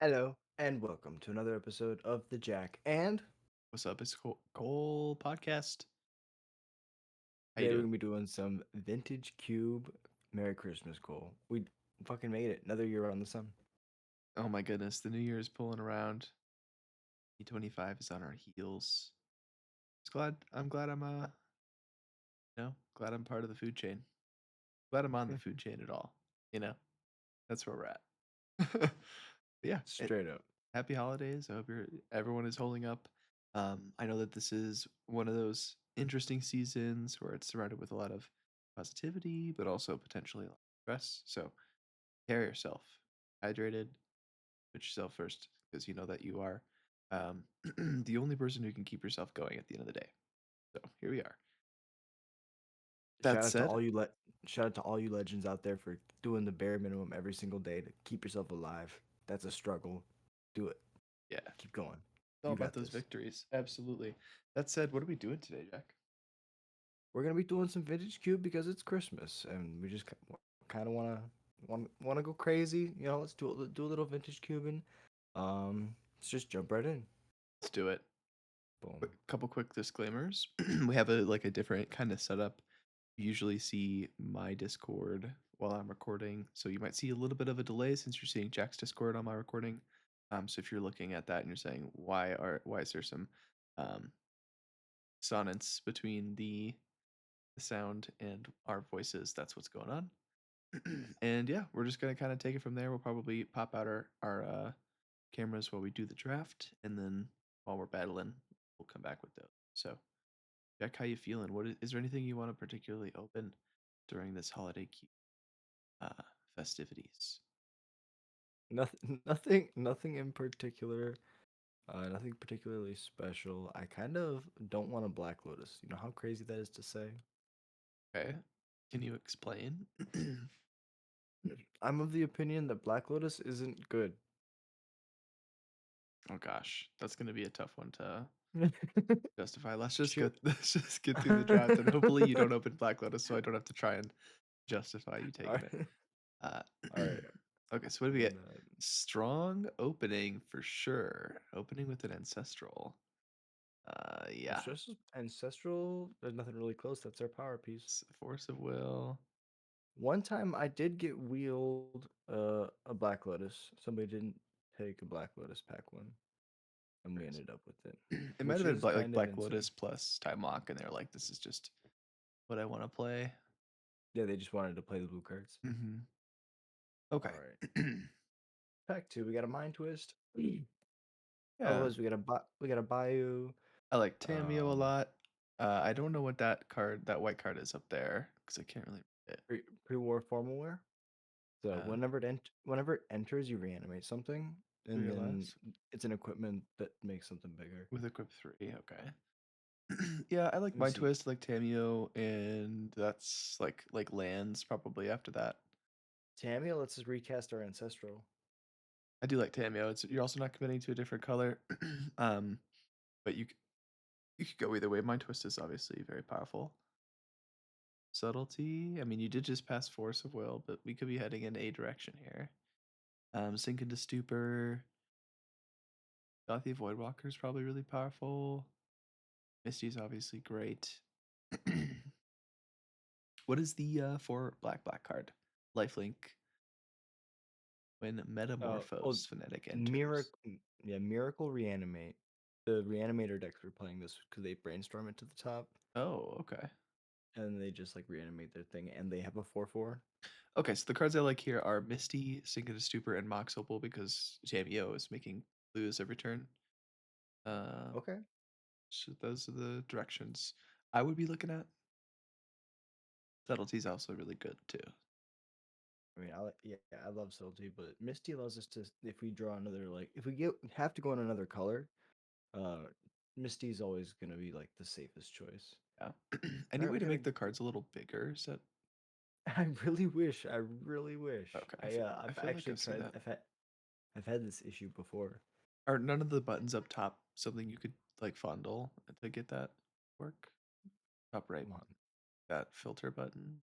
Hello, and welcome to another episode of the Jack. And What's up? It's Cole podcast. How you today we're doing? gonna be doing some vintage cube. Merry Christmas, Cole. We fucking made it. Another year on the sun. Oh my goodness, the new year is pulling around. E25 is on our heels. I'm glad glad I'm part of the food chain. Glad I'm on the food chain at all. You know, that's where we're at. But yeah, Straight up. happy holidays. I hope everyone is holding up. I know that this is one of those interesting seasons where it's surrounded with a lot of positivity, but also potentially a lot of stress. So carry yourself hydrated. Put yourself first because you know that you are um, the only person who can keep yourself going at the end of the day. So here we are. That Shout out to said, all you shout out to all you legends out there for doing the bare minimum every single day to keep yourself alive. That's a struggle. Do it. yeah, Keep going. it's all You about got those this. victories. Absolutely. That said, what are we doing today, Jack? We're gonna be doing some vintage cube because it's Christmas, and we just kind of wanna go crazy. Let's do a little vintage cubing. Let's just jump right in. Let's do it. Boom. Couple quick disclaimers. We have a different kind of setup. You usually see my Discord while I'm recording, so you might see a little bit of a delay since you're seeing Jack's Discord on my recording. So if you're looking at that and you're saying why is there some um, sonance between the sound and our voices, that's what's going on. And yeah, we're just gonna kind of take it from there. We'll probably pop out our cameras while we do the draft, and then while we're battling, we'll come back with those. So, Jack, how you feeling? Is there anything you want to particularly open during this holiday uh, festivities? Nothing, nothing in particular. Nothing particularly special. I kind of don't want a Black Lotus. You know how crazy that is to say? Okay, can you explain? I'm of the opinion that Black Lotus isn't good. Oh gosh, that's gonna be a tough one to justify. Let's just Sure. go. Let's just get through the draft, and hopefully you don't open Black Lotus, so I don't have to try and justify you All taking it. right. Uh, All right. okay, so what do we And get? Strong opening for sure. Opening with an ancestral. Yeah. Ancestral. There's nothing really close. That's our power piece. Force of will. One time I did get wheeled a Black Lotus. Somebody didn't take a Black Lotus pack one, and we ended up with it, It might which have been is like kind of Black insane. Lotus plus Time Lock, and they're like, "This is just what I want to play." Yeah, they just wanted to play the blue cards. Mm-hmm. All Okay. right, pack two. We got a mind twist. Yeah, Otherwise, we got a Bayou. I like Tamio a Um, lot. I don't know what that white card is up there because I can't really read it. Pre-war formal wear. So Uh, whenever it enters, you reanimate something, three and or then less it's an equipment that makes something bigger. with equip three. Okay. Yeah, I like Let me Mind see. Twist, like Tamio, and that's like lands probably after that. Tamia lets us recast our ancestral. I do like Tamio. You're also not committing to a different color, um, but you could go either way. Mind Twist is obviously very powerful. Subtlety. I mean, you did just pass Force of Will, but we could be heading in a direction here. Sink into Stupor. Gothy Voidwalker is probably really powerful. Misty's obviously great. What is the four black card? Lifelink. When Oh, Metamorphose Phonetic enters. miracle. Yeah, miracle reanimate. The reanimator decks were playing this because they brainstorm it to the top, Oh, okay. and they just like reanimate their thing, and they have a 4/4. Okay, so the cards I like here are Misty, Sink into Stupor, and Mox Opal because Jamio is making blues every turn. Uh, Okay. so those are the directions I would be looking at. Subtlety is also really good too. I mean, yeah, I love subtlety, but Misty allows us to if we draw another like if we get have to go in another color, uh, Misty's always gonna be like the safest choice. Yeah. All Any right, way we to gotta. make the cards a little bigger? Is that I really wish. I really wish. okay? I I've feel like actually I've seen tried. that. I've had this issue before. Are none of the buttons up top something you could like fondle to get that work? Top right, Come on. that filter button,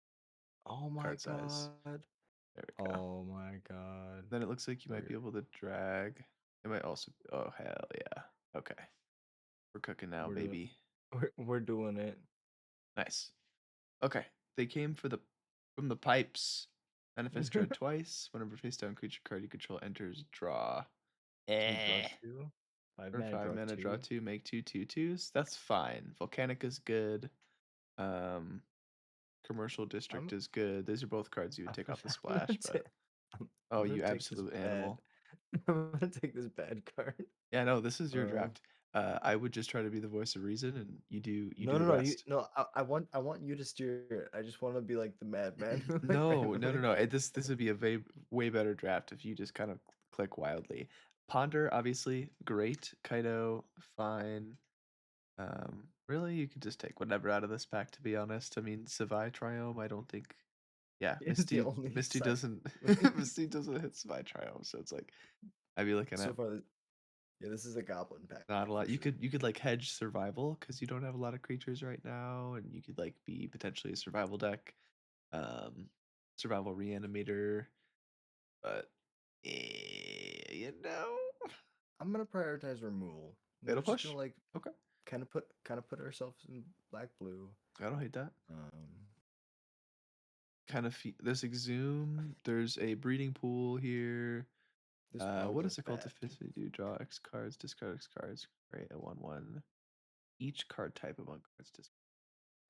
Oh my card size. god. There we go. Oh my god. Then it looks like you might be We're able to drag. It might also. Oh hell yeah. Okay, we're cooking now, we're doing baby. we're doing it. Nice. Okay, they came for the from the pipes. Manifest dread twice. Whenever face down creature card you control enters, draw. Can we draw Eh. two? Five For mana, five draw mana, draw two. two, make two two twos. That's fine. Volcanic is good. Um, Commercial District I'm is good. Those are both cards you would I'm take off the I'm gonna splash, but I'm, oh, I'm gonna you take this absolute bad. animal. I'm gonna take this bad card. Yeah, no, this is your Uh, draft. I would just try to be the voice of reason, and you do no, the no, no. You rest. no. I want you to steer it. I just want to be like the madman like No, no, no, randomly. no. This would be a way better draft if you just kind of click wildly. Ponder, obviously, great. Kaido, fine. Really, you could just take whatever out of this pack. To be honest, I mean, Savai Triome. I don't think. Yeah, It's the only Misty side. doesn't Misty doesn't hit Savai Triome, so it's like I'd be looking So at far, yeah, this is a goblin pack not a for lot. You sure. could like hedge survival because you don't have a lot of creatures right now, and you could like be potentially a survival deck, um, survival reanimator, but you know, I'm gonna prioritize removal. We're it'll just gonna push. like Okay, kind of put ourselves in black blue. I don't hate that. Um, Kind of there's exhume. There's a breeding pool here. this probably What goes does a cult bad. efficiency do? Draw X cards, discard X cards, create a 1/1. Each card type among cards.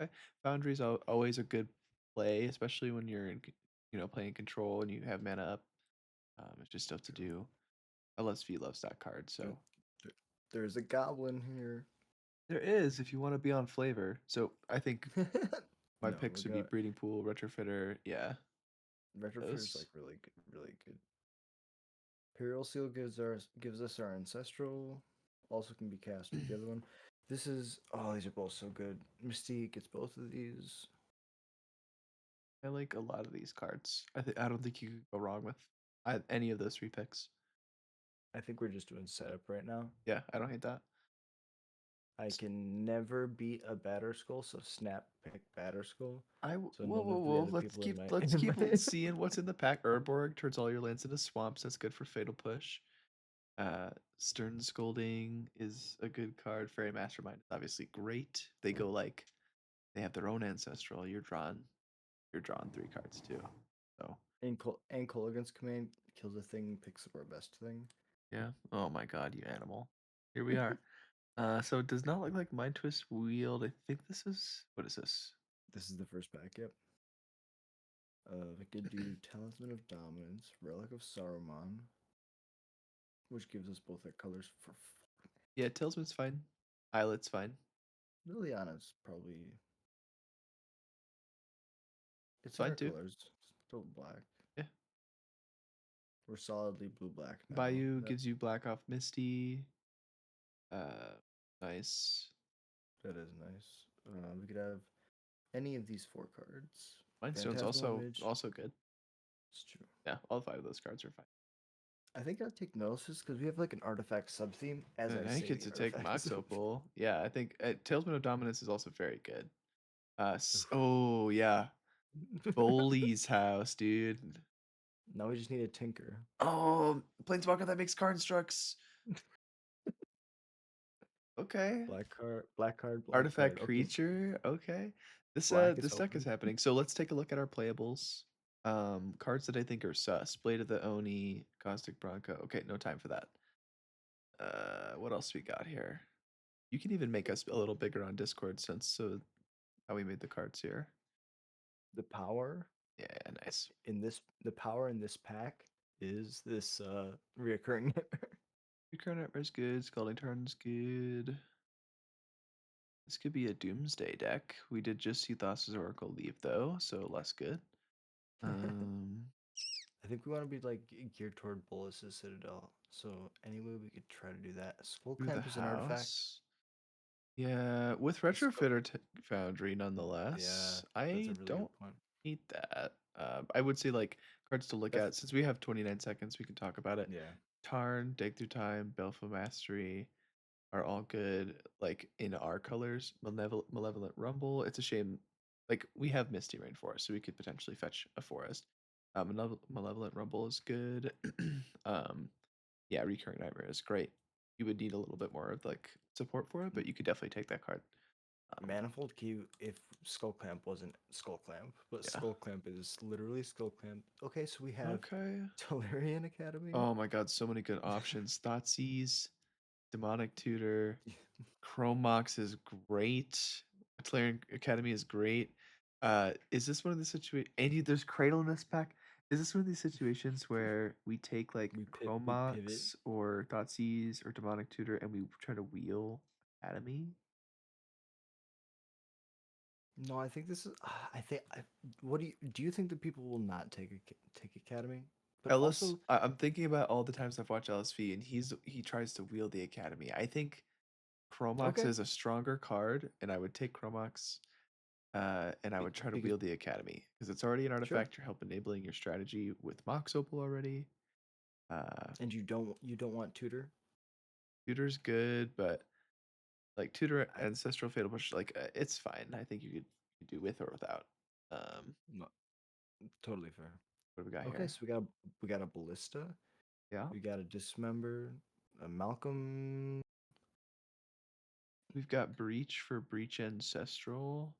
Okay. Foundry's always a good play, especially when you're playing control and you have mana up. It's just stuff to True. do. LSV loves that card, There, so there- there's a goblin here. there is if you want to be on flavor. So I think my No, we picks would be got Breeding Pool, Retrofitter, yeah, retrofitter's those. like really good, really good. Imperial seal gives us our ancestral. Also can be cast with the other one. This is these are both so good. Mystique gets both of these. I like a lot of these cards. I don't think you could go wrong with any of those three picks. I think we're just doing setup right now. Yeah, I don't hate that. I can never beat a batter skull, so snap pick batter skull. So Whoa none whoa of the whoa. other people in my Let's in keep my seeing what's in the pack. Urborg turns all your lands into swamps. That's good for Fatal Push. Stern Scolding is a good card. Fairy Mastermind is obviously great. They go like they have their own ancestral. You're drawn 3 cards too. So ankle against command kills a thing, picks up our best thing. yeah. Oh my god, you animal. Here we are. So it does not look like Mind Twist Wield. I think this is what is this? This is the first pack, yep. We could do Talisman of Dominance, Relic of Saruman, which gives us both our colors for Yeah, Talisman's fine. Eyelet's fine. Liliana's probably It's it's fine our too. colors, still black. Yeah. We're solidly blue black now. Bayou gives you Black off Misty. Nice. That is nice. We could have any of these 4 cards. Mindstone's Phantasmal also Image. also good. It's true. Yeah, all 5 of those cards are fine. I think I'll take Gnosis because we have like an artifact sub theme. As And I I think say, it's the to take artifact sub Moxopol. Yeah, I think Talesman of Dominance is also very good. theme. Oh yeah, Foley's house, dude. Now we just need a tinker. Oh, Planeswalker that makes card structs. Okay. Black card, black Artifact card. Okay, creature. Okay. black is This deck is open. happening. So let's take a look at our playables. Cards that I think are sus. Blade of the Oni, Caustic Bronco. Okay, no time for that. What else we got here? You can even make us a little bigger on Discord since how we made the cards here. The power Yeah, nice. the power in this pack is this reoccurring nightmare. Recurrent Nightmare's good. Scalding Tarn's good. This could be a Doomsday deck. We did just see Thassa's Oracle leave though, so less good. I think we want to be like geared toward Bolus's Citadel. So anyway, we could try to do that. Skull Through the Clamp is an artifact. house. Yeah, with The skull, Retrofitter Foundry yeah, nonetheless. that's a I really don't good point. hate that. I would say like cards to look Def- at. Since we have 29 seconds, we can talk about it. yeah, Tarn, Dig Through Time, Baleful Mastery are all good, like in our colors. Malevolent Rumble. It's a shame. Like we have Misty Rainforest, so we could potentially fetch a forest. Malevolent Rumble is good. um, yeah, Recurring Nightmare is great. You would need a little bit more of like support for it, but you could definitely take that card. Um, Manifold Key, if Skull Clamp wasn't Skull Clamp, but yeah. Skull Clamp is literally Skull Clamp. Okay, so we have Okay. Tolarian Academy. Oh my god, so many good options. Thoughtseize, Demonic Tutor, Chromox is great. Tolarian Academy is great. Is this one of the situations? Andy, there's Cradle in this pack. Is this one of these situations where we take like We pivot. Chromox or Thoughtseize or Demonic Tutor and we try to wheel Academy? No, I think this is. What do you think that people will not take Academy? But Ellis, also, I'm thinking about all the times I've watched LSV and he tries to wheel the Academy. I think Chromox okay, is a stronger card, and I would take Chromox, and I would try to because wield the Academy because it's already an sure, artifact. You're help enabling your strategy with Mox Opal already. Uh, and you don't want tutor. Tutor's good, but like Tutor I Ancestral Fatal Push, like it's fine. I think you could do with or without. no, totally fair. What do we got Okay, here? so we got a ballista. Yeah, We got a dismember. A Malcolm. we've got Breach for Breach Ancestral.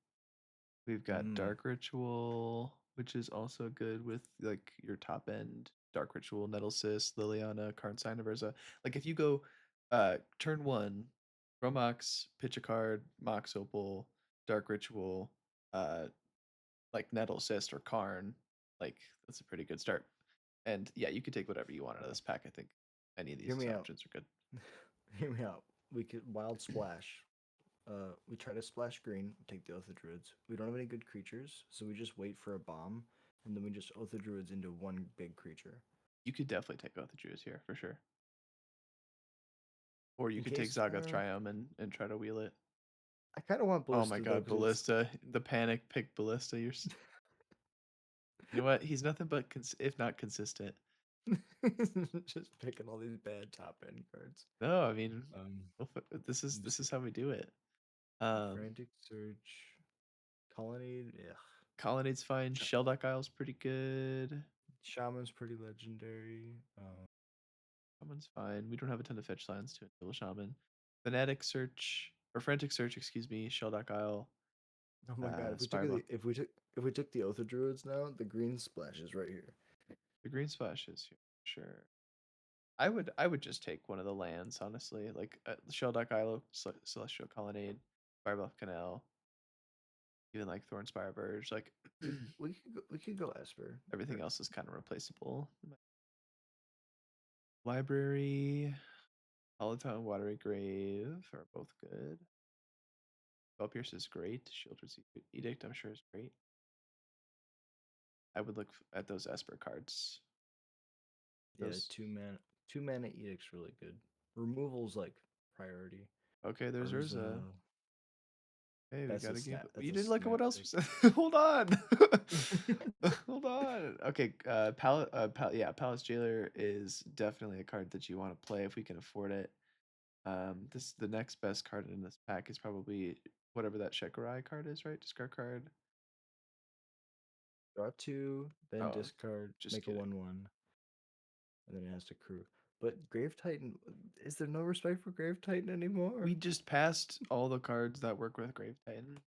We've got Mm, Dark Ritual, which is also good with like your top end Dark Ritual, Nettlecyst, Liliana, Karnstein, Aversa. Like if you go turn one, Romox, pitch a card, Mox Opal, Dark Ritual, uh like Nettlecyst or Karn, like that's a pretty good start. And yeah, you could take whatever you want out of this pack. I think any of hear these me out. options are good. Hear me out. We could wild splash. We try to splash green, take the Oath of Druids. We don't have any good creatures, so we just wait for a bomb, and then we just Oath of Druids into one big creature. You could definitely take both the Jews here for sure. Or you In could take case, Zagoth Triumph and try to wheel it. I kind of want Oh my Ballista though, god, because it's Ballista, the panic pick Ballista. You know what? He's nothing but if not consistent. just picking all these bad top end cards. No, I mean, Um, this is how we do it. Frantic Search, Colonnade, ugh. Colonnade's fine. Sh- Sheldock Isle's pretty good. Shaman's pretty legendary. Shaman's fine. We don't have a ton of fetch lands to enable Shaman. Fanatic Search or Frantic Search, excuse me. Sheldock Isle. Oh my god, Spireblock. if we took the Oath of Druids now, the green splash is right here. The green splash is here, sure. I would just take one of the lands, honestly, like Sheldock Isle, Celestial Colonnade, Firebluff Canal, even like Thornspire Verge. Like We could go Esper. everything else is kind of replaceable. Library, Hollow Watery Grave are both good. Spell Pierce is great. Shieldred's Edict, I'm sure, is great. I would look at those Esper cards. Yeah, Those. two mana edict's really good. Removal's like priority. Okay, there's Urza. Urza. Hey, we That's a gotta give. snap. That's You a didn't look at what snap else pick. was. Hold on. Hold on. Okay, yeah, Palace Jailer is definitely a card that you want to play if we can afford it. This the next best card in this pack is probably whatever that Shekurai card is, right? Discard card. Draw two, then Oh, discard, just make a kidding. 1/1, and then it has to crew. But Grave Titan, is there no respect for Grave Titan anymore? We just passed all the cards that work with Grave Titan,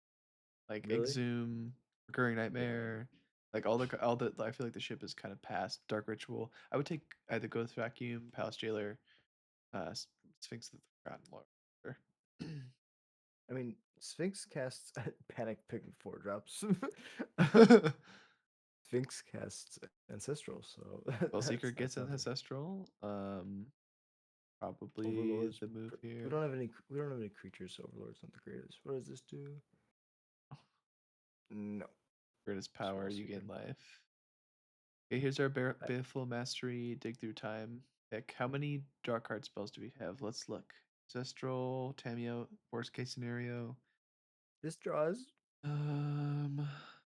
like Really? Exhume, Recurring Yeah. Nightmare, like all the. I feel like the ship is kind of past Dark Ritual. I would take either Ghost Vacuum, Palace Jailer, Sphinx of the Forgotten Lord. I mean, Sphinx casts Panic Pick 4 drops. Sphinx casts Ancestral, so Spellseeker that's gets an nothing. ancestral. Probably Overlords. the move We here. don't have any. We don't have any creatures. So Overlord's not the greatest. What does this do? No. Greatest power, you Spellseeker. gain life. Okay, here's our I, Baleful Mastery, Dig Through Time pick. How many draw card spells do we have? Let's look. Ancestral, Tameo, worst case scenario. this draws. Um,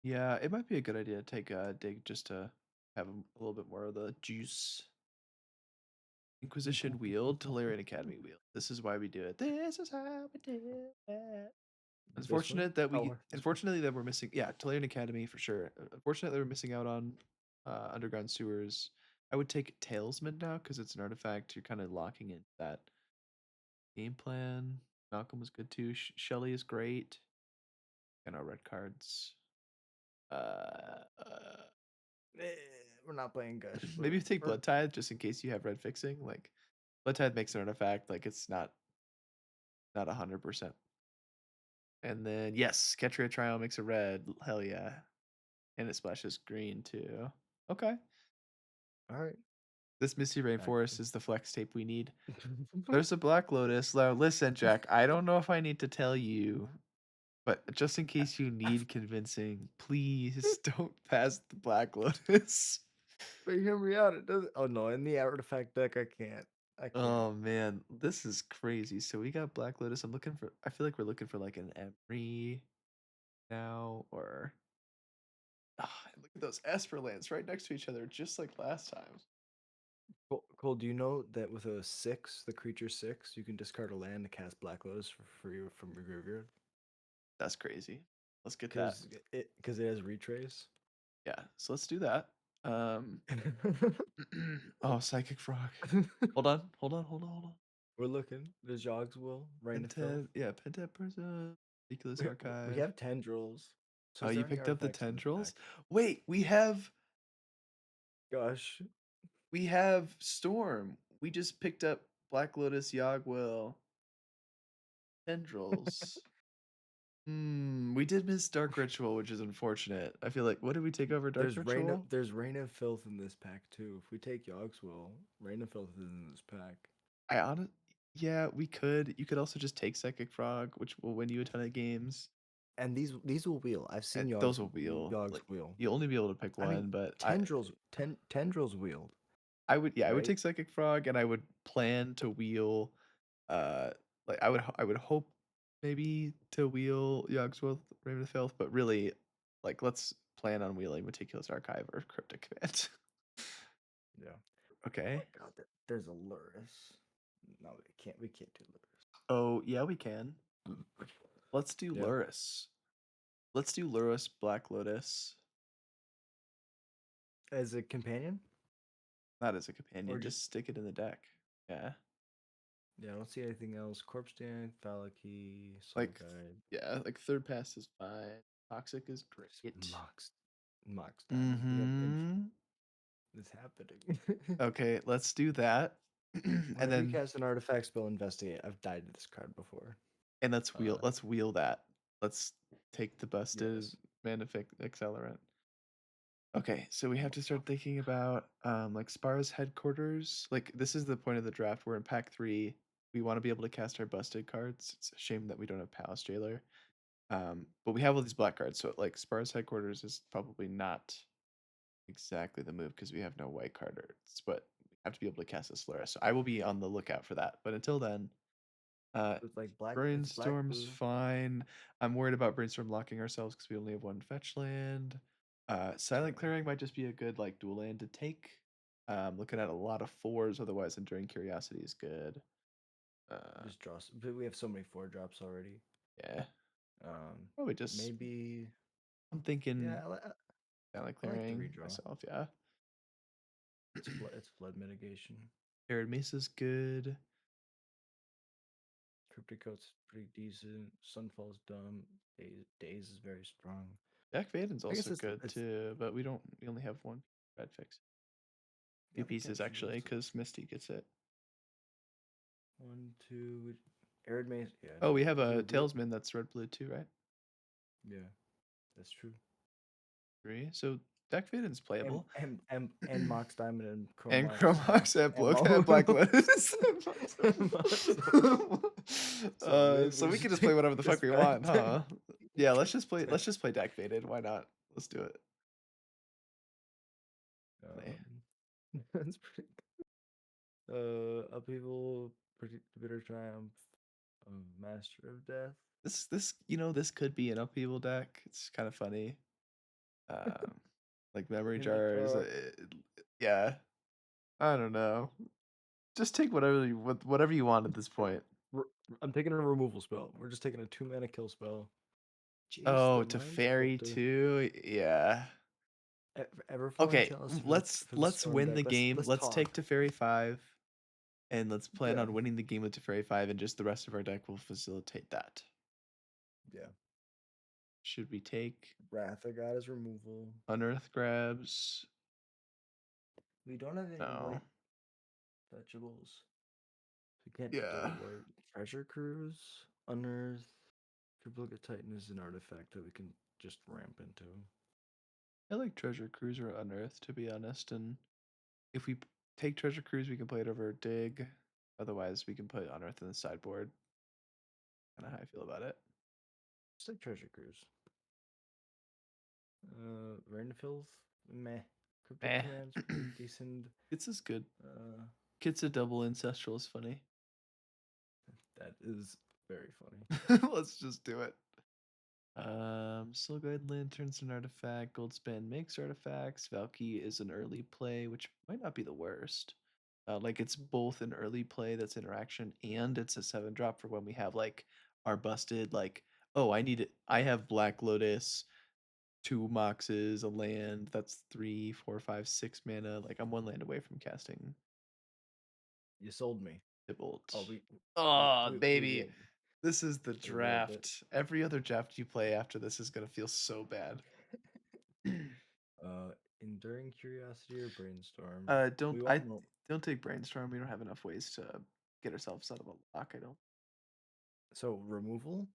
yeah, it might be a good idea to take a dig just to have a little bit more of the juice. Inquisition wield, Tolarian Academy wield. This is why we do it. This is how we do it. This one. How hard? Unfortunately that we're missing. Yeah, Tolarian Academy for sure. Unfortunately, we're missing out on underground sewers. I would take Talesman now because it's an artifact. You're kind of locking in that game plan. Malcolm was good too. Shelly is great. And our red cards. Uh, Eh, we're not playing Gush. maybe take We're Blood Tithe just in case you have red fixing. Like Blood Tithe makes an artifact. Like it's not 100%. And then yes, Ketria Trial makes a red. Hell yeah. And it splashes green too. Okay. all right. This Misty Rainforest Actually. is the flex tape we need. There's a Black Lotus. Now, listen, Jack, I don't know if I need to tell you, but just in case you need convincing, please don't pass the Black Lotus. But hear me out. It doesn't. Oh no, in the artifact deck, I can't. I can't. Oh man, this is crazy. So we got Black Lotus. I feel like we're looking for like an Emery now, or look at those Esper lands right next to each other, just like last time. Cole, do you know that with a 6, the creature 6, you can discard a land to cast Black Lotus for free from your graveyard? That's crazy. Let's get that. Because it has retrace. Yeah, so let's do that. Oh, Psychic Frog. Hold on, hold on, hold on, hold on. We're looking. The Jogs will. Rain of Filth. Pentad, yeah, Pentad Prism, Ridiculous We Archive. have tendrils. So Oh, is you there any picked up the artifacts in this tendrils? pack? Wait, Gosh. we have Storm. We just picked up Black Lotus, Yogwill, tendrils. We did miss Dark Ritual, which is unfortunate. I feel like what did we take over Dark Ritual? There's Rain of Filth in this pack too. If we take Yogswell, Rain of Filth is in this pack. I honest, yeah, we could. You could also just take Psychic Frog, which will win you a ton of games. And these will wheel. I've seen Those will wheel. Yogs Like wheel. you'll only be able to pick I mean, one, but tendrils wheeled, I would right? take Psychic Frog and I would plan to wheel uh like I would hope maybe to wheel Yogsworth Raven of Filth, but really like let's plan on wheeling Meticulous Archive or Cryptic Command. Yeah. Oh my Okay. god, there's a Luris. No, we can't do Oh yeah, we can. Luris. Let's do Yeah. Luris. Let's do Luris Black Lotus. As a companion? Not as a Or companion, just just stick it in the deck. Yeah. yeah, I don't see anything else. Corpse Dance, Phalaki, Soul Like Guide. yeah, like third pass is fine. Toxic is There's great. Mox Diamond. We have Mm-hmm. it's happening. Okay, let's do that. and Whenever you then cast an artifact spell investigate, I've died to this card before. Uh let's wheel that. Let's take the busted yes. Manific Accelerant. Okay, so we have Oh, to start thinking about like Spar's headquarters. Like this is the point of the draft. We're in pack 3. We want to be able to cast our busted cards. It's a shame that we don't have Palace Jailer. But we have all these black cards, so like Spar's headquarters is probably not exactly the move because we have no white cards, but we have to be able to cast a Slur. So I will be on the lookout for that. But until then, it's like black Brainstorm's blue. fine. I'm worried about Brainstorm locking ourselves because we only have one fetch land. Silent Yeah. Clearing might just be a good like dual land to take. Looking at a lot of 4s, otherwise Enduring Curiosity is good. Just but we have so many 4 drops already. Yeah, Um probably just. maybe I'm thinking yeah, Silent I like the Clearing redraw. myself. Yeah, It's flood mitigation. Arid Mesa's good. Cryptic Coat's pretty decent. Sunfall's dumb. Days is very strong. Jack Vaden's I guess also good it's too, but we only have one red fix. yeah, Two we can't pieces choose actually, those. because Misty gets it. 1, 2. Arid Maze. Yeah, Oh, we have if a you Talesman that's red blue too, right? yeah, that's true. 3. So Jack Vaden's And playable. Mox Diamond and And Chromox Chromox and and Black Lotus. Mox. So So we we can should just play take whatever the this fuck we back want, then. huh? Yeah, let's just play Jack Vaden. Why not? Let's do it. That's pretty. Upheaval, bitter triumph, master of death. This could be an upheaval deck. It's kind of funny. Um, like memory In the jars. dark. Yeah, I don't know. Just take whatever you want at this point. Re- I'm taking a removal spell. We're just taking a 2 mana kill spell. Jeez, Oh, the to mind fairy sculptor. too. Yeah. Everflowing Okay, chalice for the let's storm win deck. the game. Let's Let's talk. take Teferi 5 and let's plan Yeah. on winning the game with Teferi 5 and just the rest of our deck will facilitate that. Yeah. Should we take Wrath of God is removal. Unearth Grabs? We don't have any No. white vegetables. We can't go Yeah. white. Treasure Cruise, Unearth, Triplicate Titan is an artifact that we can just ramp into. I like Treasure Cruise or Unearth, to be honest. And if we take Treasure Cruise, we can play it over Dig. Otherwise, we can put Unearth in the sideboard. Kind of how I feel about it. Just like Treasure Cruise. Rainfilth, meh. Cryptic Eh. Command's pretty decent. This is good. Uh, Kit's a double ancestral is funny. that is very funny. Let's just do it. Soul Guide Lantern's an artifact. Goldspan makes artifacts. Valky is an early play, which might not be the worst. Like it's both an early play that's interaction and it's a 7-drop for when we have like our busted like, oh, I have Black Lotus, 2 moxes, a land that's 3, 4, 5, 6 mana. Like I'm 1 land away from casting You sold me. Tibalt. Oh, Oh, we baby. will. This is the We will, but draft. Every other draft you play after this is gonna feel so bad. Enduring Curiosity or Brainstorm? Don't We I want more. don't take brainstorm. We don't have enough ways to get ourselves out of a lock. I don't. So removal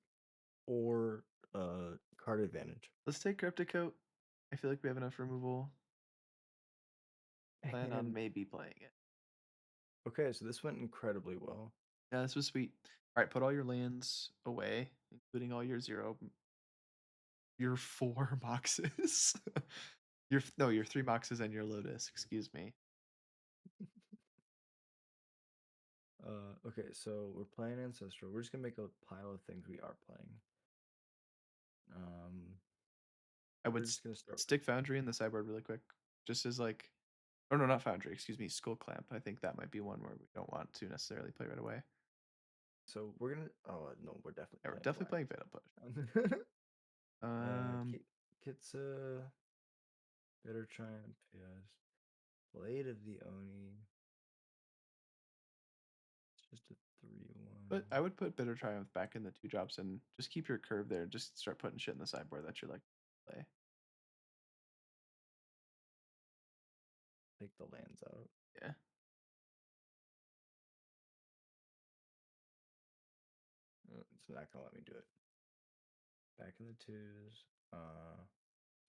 or card advantage. Let's take cryptic coat. I feel like we have enough removal. Plan on And maybe playing it. okay, so this went incredibly well. Yeah, this was sweet. All right, put all your lands away, including all your your 4 boxes. Your 3 boxes and your lotus. Excuse me. Okay, so we're playing Ancestral. We're just gonna make a pile of things we are playing. Um, I we're would just gonna start. stick Foundry in the sideboard really quick, just as like, oh no, not Foundry. Excuse me, Skull Clamp. I think that might be one where we don't want to necessarily play right away. So we're gonna. Oh no, we're Yeah, definitely we're playing definitely playing Fatal Push. black. Um, Kitsa, Bitter Triumph, yes. Blade of the Oni. It's just a 3/1. but I would put Bitter Triumph back in the 2 drops and just keep your curve there. Just start putting shit in the sideboard that you're like play. Take the lands out. Yeah. It's not gonna let me do it. Back in the twos.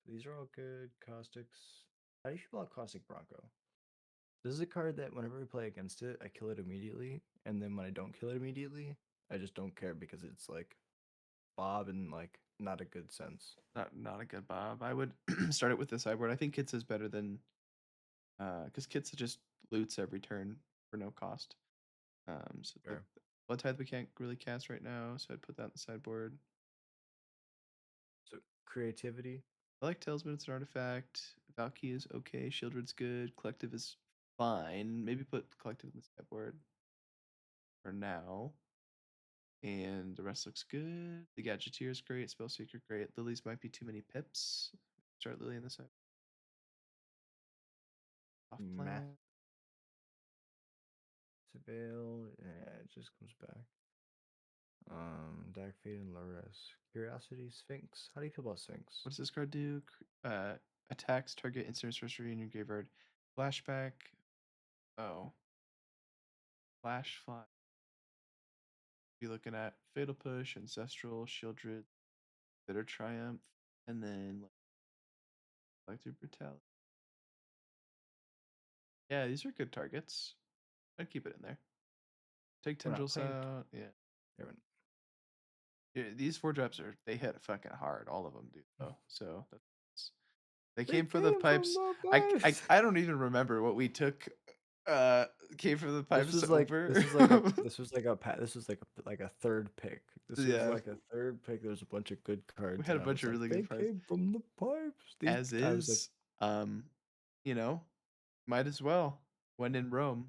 These are all good. Caustics. How do you feel about Caustic Bronco? This is a card that whenever we play against it, I kill it immediately, and then when I don't kill it immediately, I just don't care because it's like Bob in like not a good sense. Not a good Bob. I would start it with the sideboard. I think Kits is better than because Kits just loots every turn for no cost. So the Sure. Blood Tithe we can't really cast right now, so I'd put that in the sideboard. So creativity. I like Talisman, it's an artifact. Valky is okay. Shieldred's good. Collective is fine. Maybe put Collective in the sideboard for now. And the rest looks good. The Gadgeteer is great. Spellseeker great. Lilies might be too many pips. Start Lily in the side. Off Math. plan. Surveil. Yeah, it just comes back. Dark Fate and Loris. Curiosity, Sphinx. How do you feel about Sphinx? What does this card do? Attacks target instant sorcery in your graveyard. Flashback. Oh. Flash fly. Be looking at Fatal Push, Ancestral, Shieldred, Bitter Triumph, and then like Collective Brutality. Yeah, these are good targets. I'd keep it in there. Take We're not Tendrils playing. out. Yeah. There we- Yeah, these 4 drops they hit fucking hard. All of them do though. So that's they They came for the came from pipes. the I, I pipes. I don't even remember what we took. Came from the This pipes was like over. this was like a this was like a this was like a third pick. This was Yeah, like a third pick. There was a bunch of good we cards, had a and I bunch was of like, really they good pipes. came from the pipes. These As I was like, is, um, you know, might as well. When in Rome.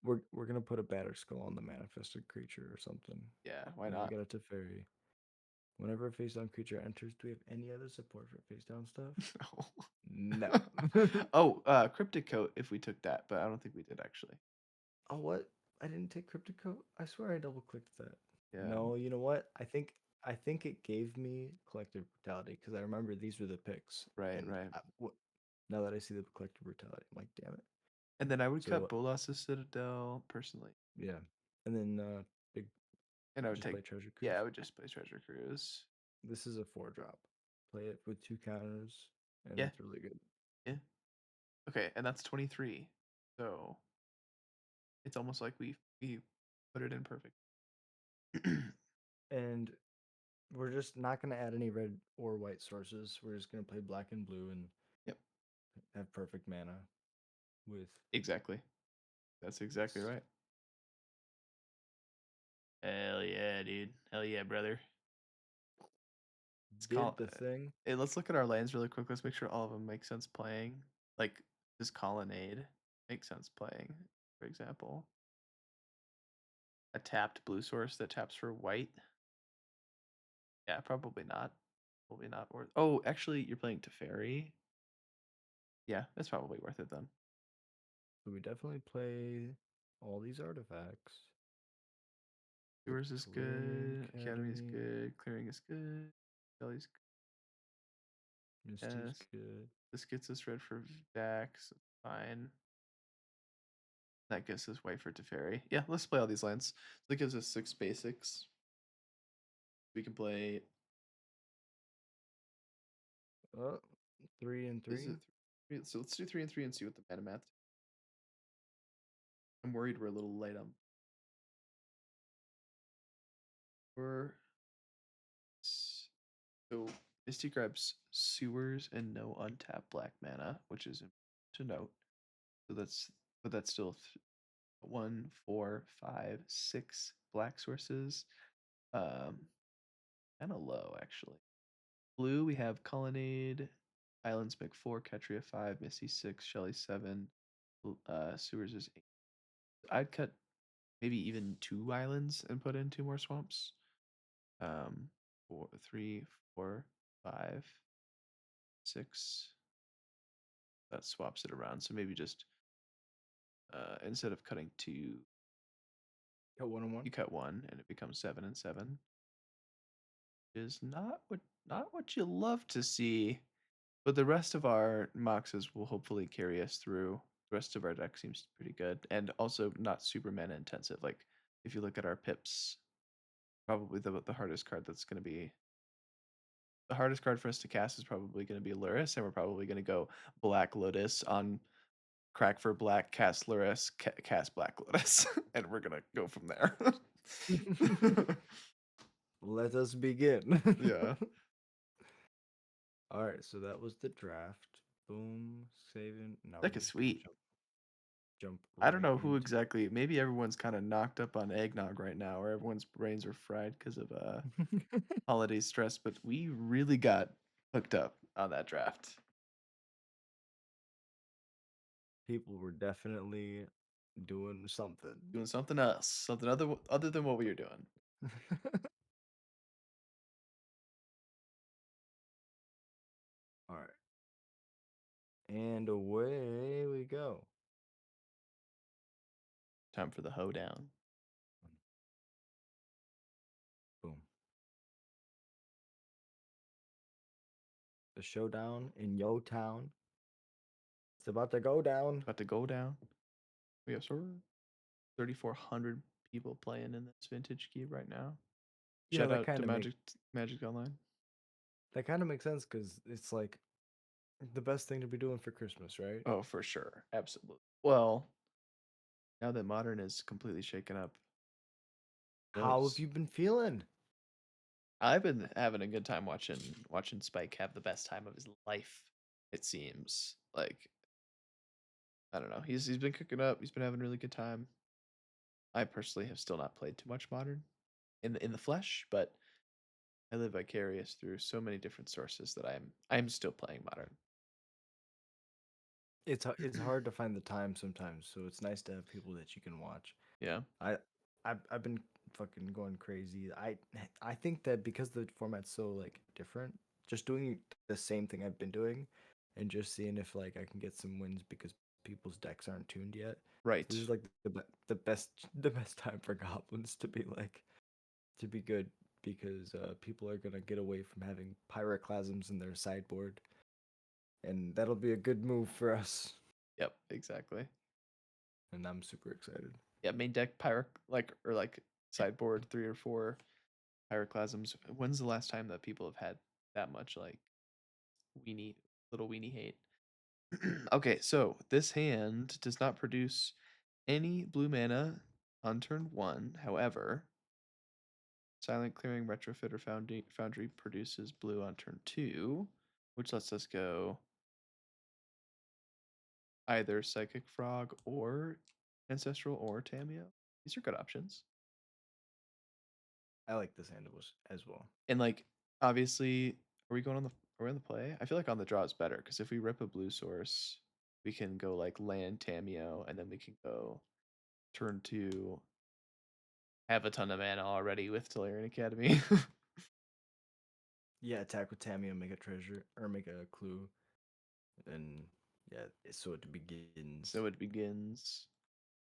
we're gonna put a battered skull on the manifested creature or something. Yeah, why And then we not? got a Teferi. Whenever a face down creature enters, do we have any other support for face down stuff? No. No. Oh, Cryptic Coat if we took that, but I don't think we did actually. Oh, what? I didn't take Cryptic Coat? I swear I double clicked that. Yeah, No, you know what? I think it gave me Collective Brutality because I remember these were the picks. right, And right. now that I see the Collective Brutality, I'm like, damn it. And then I would So cut what? Bolas's Citadel personally. Yeah. And then big And I would just take, play Treasure yeah, I Cruise. would just play Treasure Cruise. This is a 4 drop. Play it with 2 counters, and Yeah, it's really good. yeah. Okay, and that's 23. So it's almost like we put it in perfect. And we're just not gonna add any red or white sources. We're just gonna play black and blue and Yep, have perfect mana with exactly. That's exactly this. right. Hell yeah, dude. Hell yeah, brother. Let's Did call. the thing. Hey, let's look at our lands really quick. Let's make sure all of them make sense playing. Like this colonnade makes sense playing. For example, a tapped blue source that taps for white. Yeah, probably not. Probably not worth. Oh, actually, you're playing Teferi. Yeah, that's probably worth it then. So we definitely play all these artifacts with Yours is Tellurian good. Academy is Academy. good. Clearing is good. Kelly's good. Misty's Yes. good. This gets us red for Dax. Fine. That gets us white for Teferi. Yeah, let's play all these lands. That gives us 6 basics. We can play. Oh, 3 and Is 3. it three? So let's do 3 and 3 and see what the mana math. I'm worried we're a little light on. We're so Misty grabs sewers and no untapped black mana, which is important to note. So that's but that's still 1, 4, 5, 6 black sources. Um, kind of low actually. Blue we have Colonnade, Islands make 4, Ketria 5, Misty 6, Shelly 7, sewers is 8. I'd cut maybe even 2 islands and put in 2 more swamps. Um, 4, 3, 4, 5, 6. That swaps it around. So maybe just instead of cutting 2, Got 1 and 1. you cut 1, and it becomes 7 and 7. Is not what you love to see, but the rest of our moxes will hopefully carry us through. The rest of our deck seems pretty good, and also not super mana intensive. Like if you look at our pips, probably the hardest card that's going to be the hardest card for us to cast is probably going to be Luris, and we're probably going to go Black Lotus on crack for black, cast Luris, cast Black Lotus, and we're gonna go from there. Let us begin. Yeah, All right, so that was the draft. Boom, saving. Now we're deck is just gonna sweet. jump I don't right know who into. exactly. Maybe everyone's kind of knocked up on eggnog right now, or everyone's brains are fried because of holiday stress. But we really got hooked up on that draft, People were definitely doing something. doing something else, something other than what we were doing. All right, and away we go. Time for the hoedown. Boom. The showdown in Yo Town. It's about to go down. About to go down. We have sort of 3,400 people playing in this vintage key right now. You know Shout that out to kind of make Magic Online. that kind of makes sense because it's like the best thing to be doing for Christmas, right? Oh, for sure. Absolutely. Well, now that Modern is completely shaken up, How have knows. you been feeling? I've been having a good time watching Spike have the best time of his life, it seems. Like, I don't know. He's been cooking up. He's been having a really good time. I personally have still not played too much Modern in the flesh, but I live vicarious through so many different sources that I'm still playing Modern. It's hard to find the time sometimes, so it's nice to have people that you can watch. Yeah. I I've been fucking going crazy. I think that because the format's so like different, just doing the same thing I've been doing, and just seeing if like I can get some wins because people's decks aren't tuned yet. Right. This is like the best the best time for goblins to be like to be good because people are gonna get away from having pyroclasms in their sideboard, and that'll be a good move for us. Yep, exactly. And I'm super excited. Yeah, main deck like sideboard 3 or 4 pyroclasms. When's the last time that people have had that much like weenie little weenie hate? Okay, so this hand does not produce any blue mana on turn 1. However, Silent Clearing, Retrofit, or Foundry produces blue on turn 2, which lets us go either Psychic Frog or Ancestral or Tameo. These are good options. I like this hand as well. And like obviously, are we going on the are we on the play? I feel like on the draw is better because if we rip a blue source, we can go like land Tameo and then we can go turn 2, have a ton of mana already with Tolarian Academy. Yeah, attack with Tammy and make a treasure or make a clue, and yeah, so it begins. So it begins.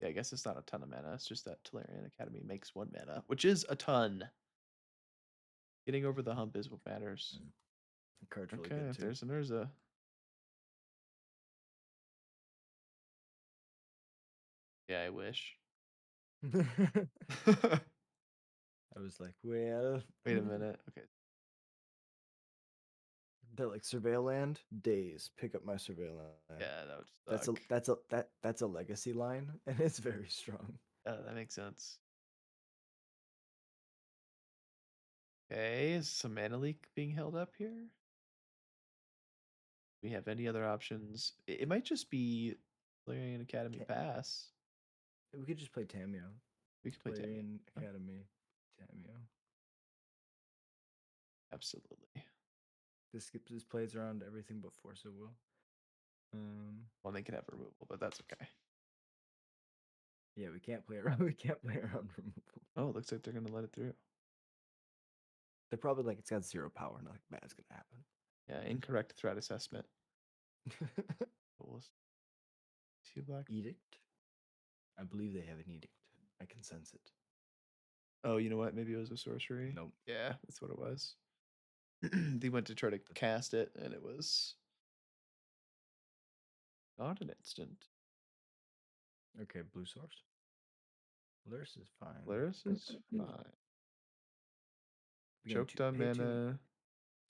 Yeah, I guess it's not a ton of mana. It's just that Tolarian Academy makes 1 mana, which is a ton. Getting over the hump is what matters. The card's really Okay, good if too. there's an Urza. Yeah, I wish. I was like, well, Wait a minute. Okay. they're like surveil land days. Pick up my surveil land. Yeah, that would suck. That's a legacy line, and it's very strong. That makes sense. Okay, is some mana leak being held up here? We have any other options? It might just be Tolarian Academy pass. We could just play Tameo. We could play Tammy. Tolarian Academy, Tameo. Absolutely. This plays around everything but Force of Will. Well, they can have removal, but that's okay. Yeah, we can't play around. We can't play around removal. Oh, it looks like they're gonna let it through. They're probably like it's got 0 power. Nothing bad's gonna Yeah, incorrect threat assessment. happen. Cool. 2 black. Edict. I believe they have an edict. I can sense it. Oh, you know what? Maybe it was a sorcery. Nope. Yeah, that's what it was. They went to try to cast it, and it was not an instant. Okay, blue source. Lurus is fine. Laris is fine. We can Choked on pay two. mana.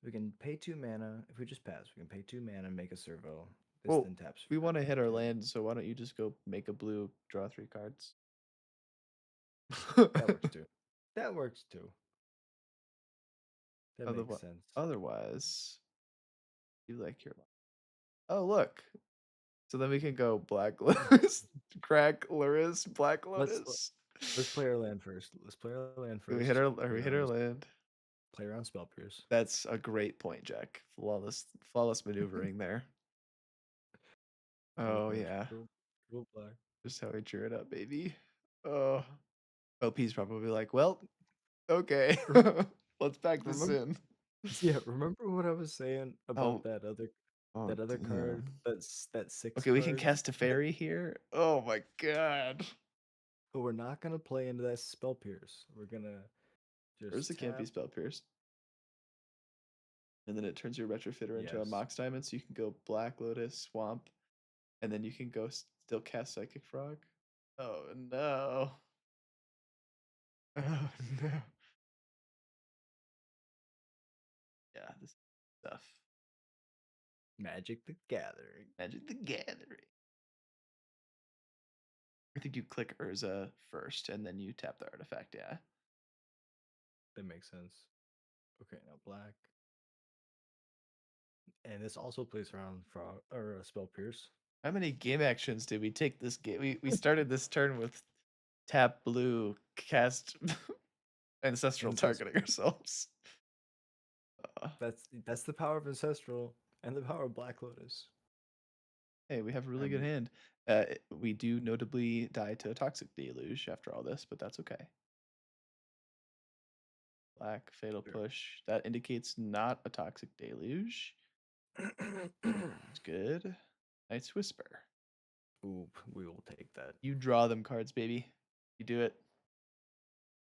We can pay 2 mana. If we just pass, we can pay 2 mana, make a servo. This Well, then taps we want to hit our two. land, so why don't you just go make a blue, draw 3 cards? That works too. That works too. That makes Otherwise, sense. otherwise, you like your. Oh, look. So then we can go Black Lotus, Crack Lotus, Black Let's Lotus. let's play our land first. Let's play our land We first. hit our land. Play around spell pierce. That's a great point, Jack. Flawless maneuvering there. Go Oh first. yeah, Go black. just how we cheer it up, baby. Oh, OP's probably like, well, okay, let's pack this Remember? in. Yeah. Remember what I was saying about Oh, that other yeah. card? That six Okay, we can cards. cast a fairy here. Oh my god. But we're not gonna play into that spell pierce. We're gonna Where's just the Campy tap. spell pierce? And then it turns your retrofitter into a Yes. Mox Diamond, so you can go Black Lotus, Swamp, and then you can go still cast Psychic Frog. Oh no. Oh no. Yeah, this stuff. Magic the Gathering. Magic the Gathering. I think you click Urza first and then you tap the artifact, yeah. That makes sense. Okay, now black. And this also plays around frog or spell pierce. How many game actions did we take this game? We started this turn with tap blue, cast ancestral Ancestral. targeting ourselves. Uh, That's the power of ancestral and the power of Black Lotus. hey, we have a really good I'm hand. We do notably die to a toxic deluge after all this, but that's okay. Black fatal Sure. push. That indicates not a toxic deluge. It's good. Night's Whisper. Ooh, we will take that. You draw them cards, baby. You do it.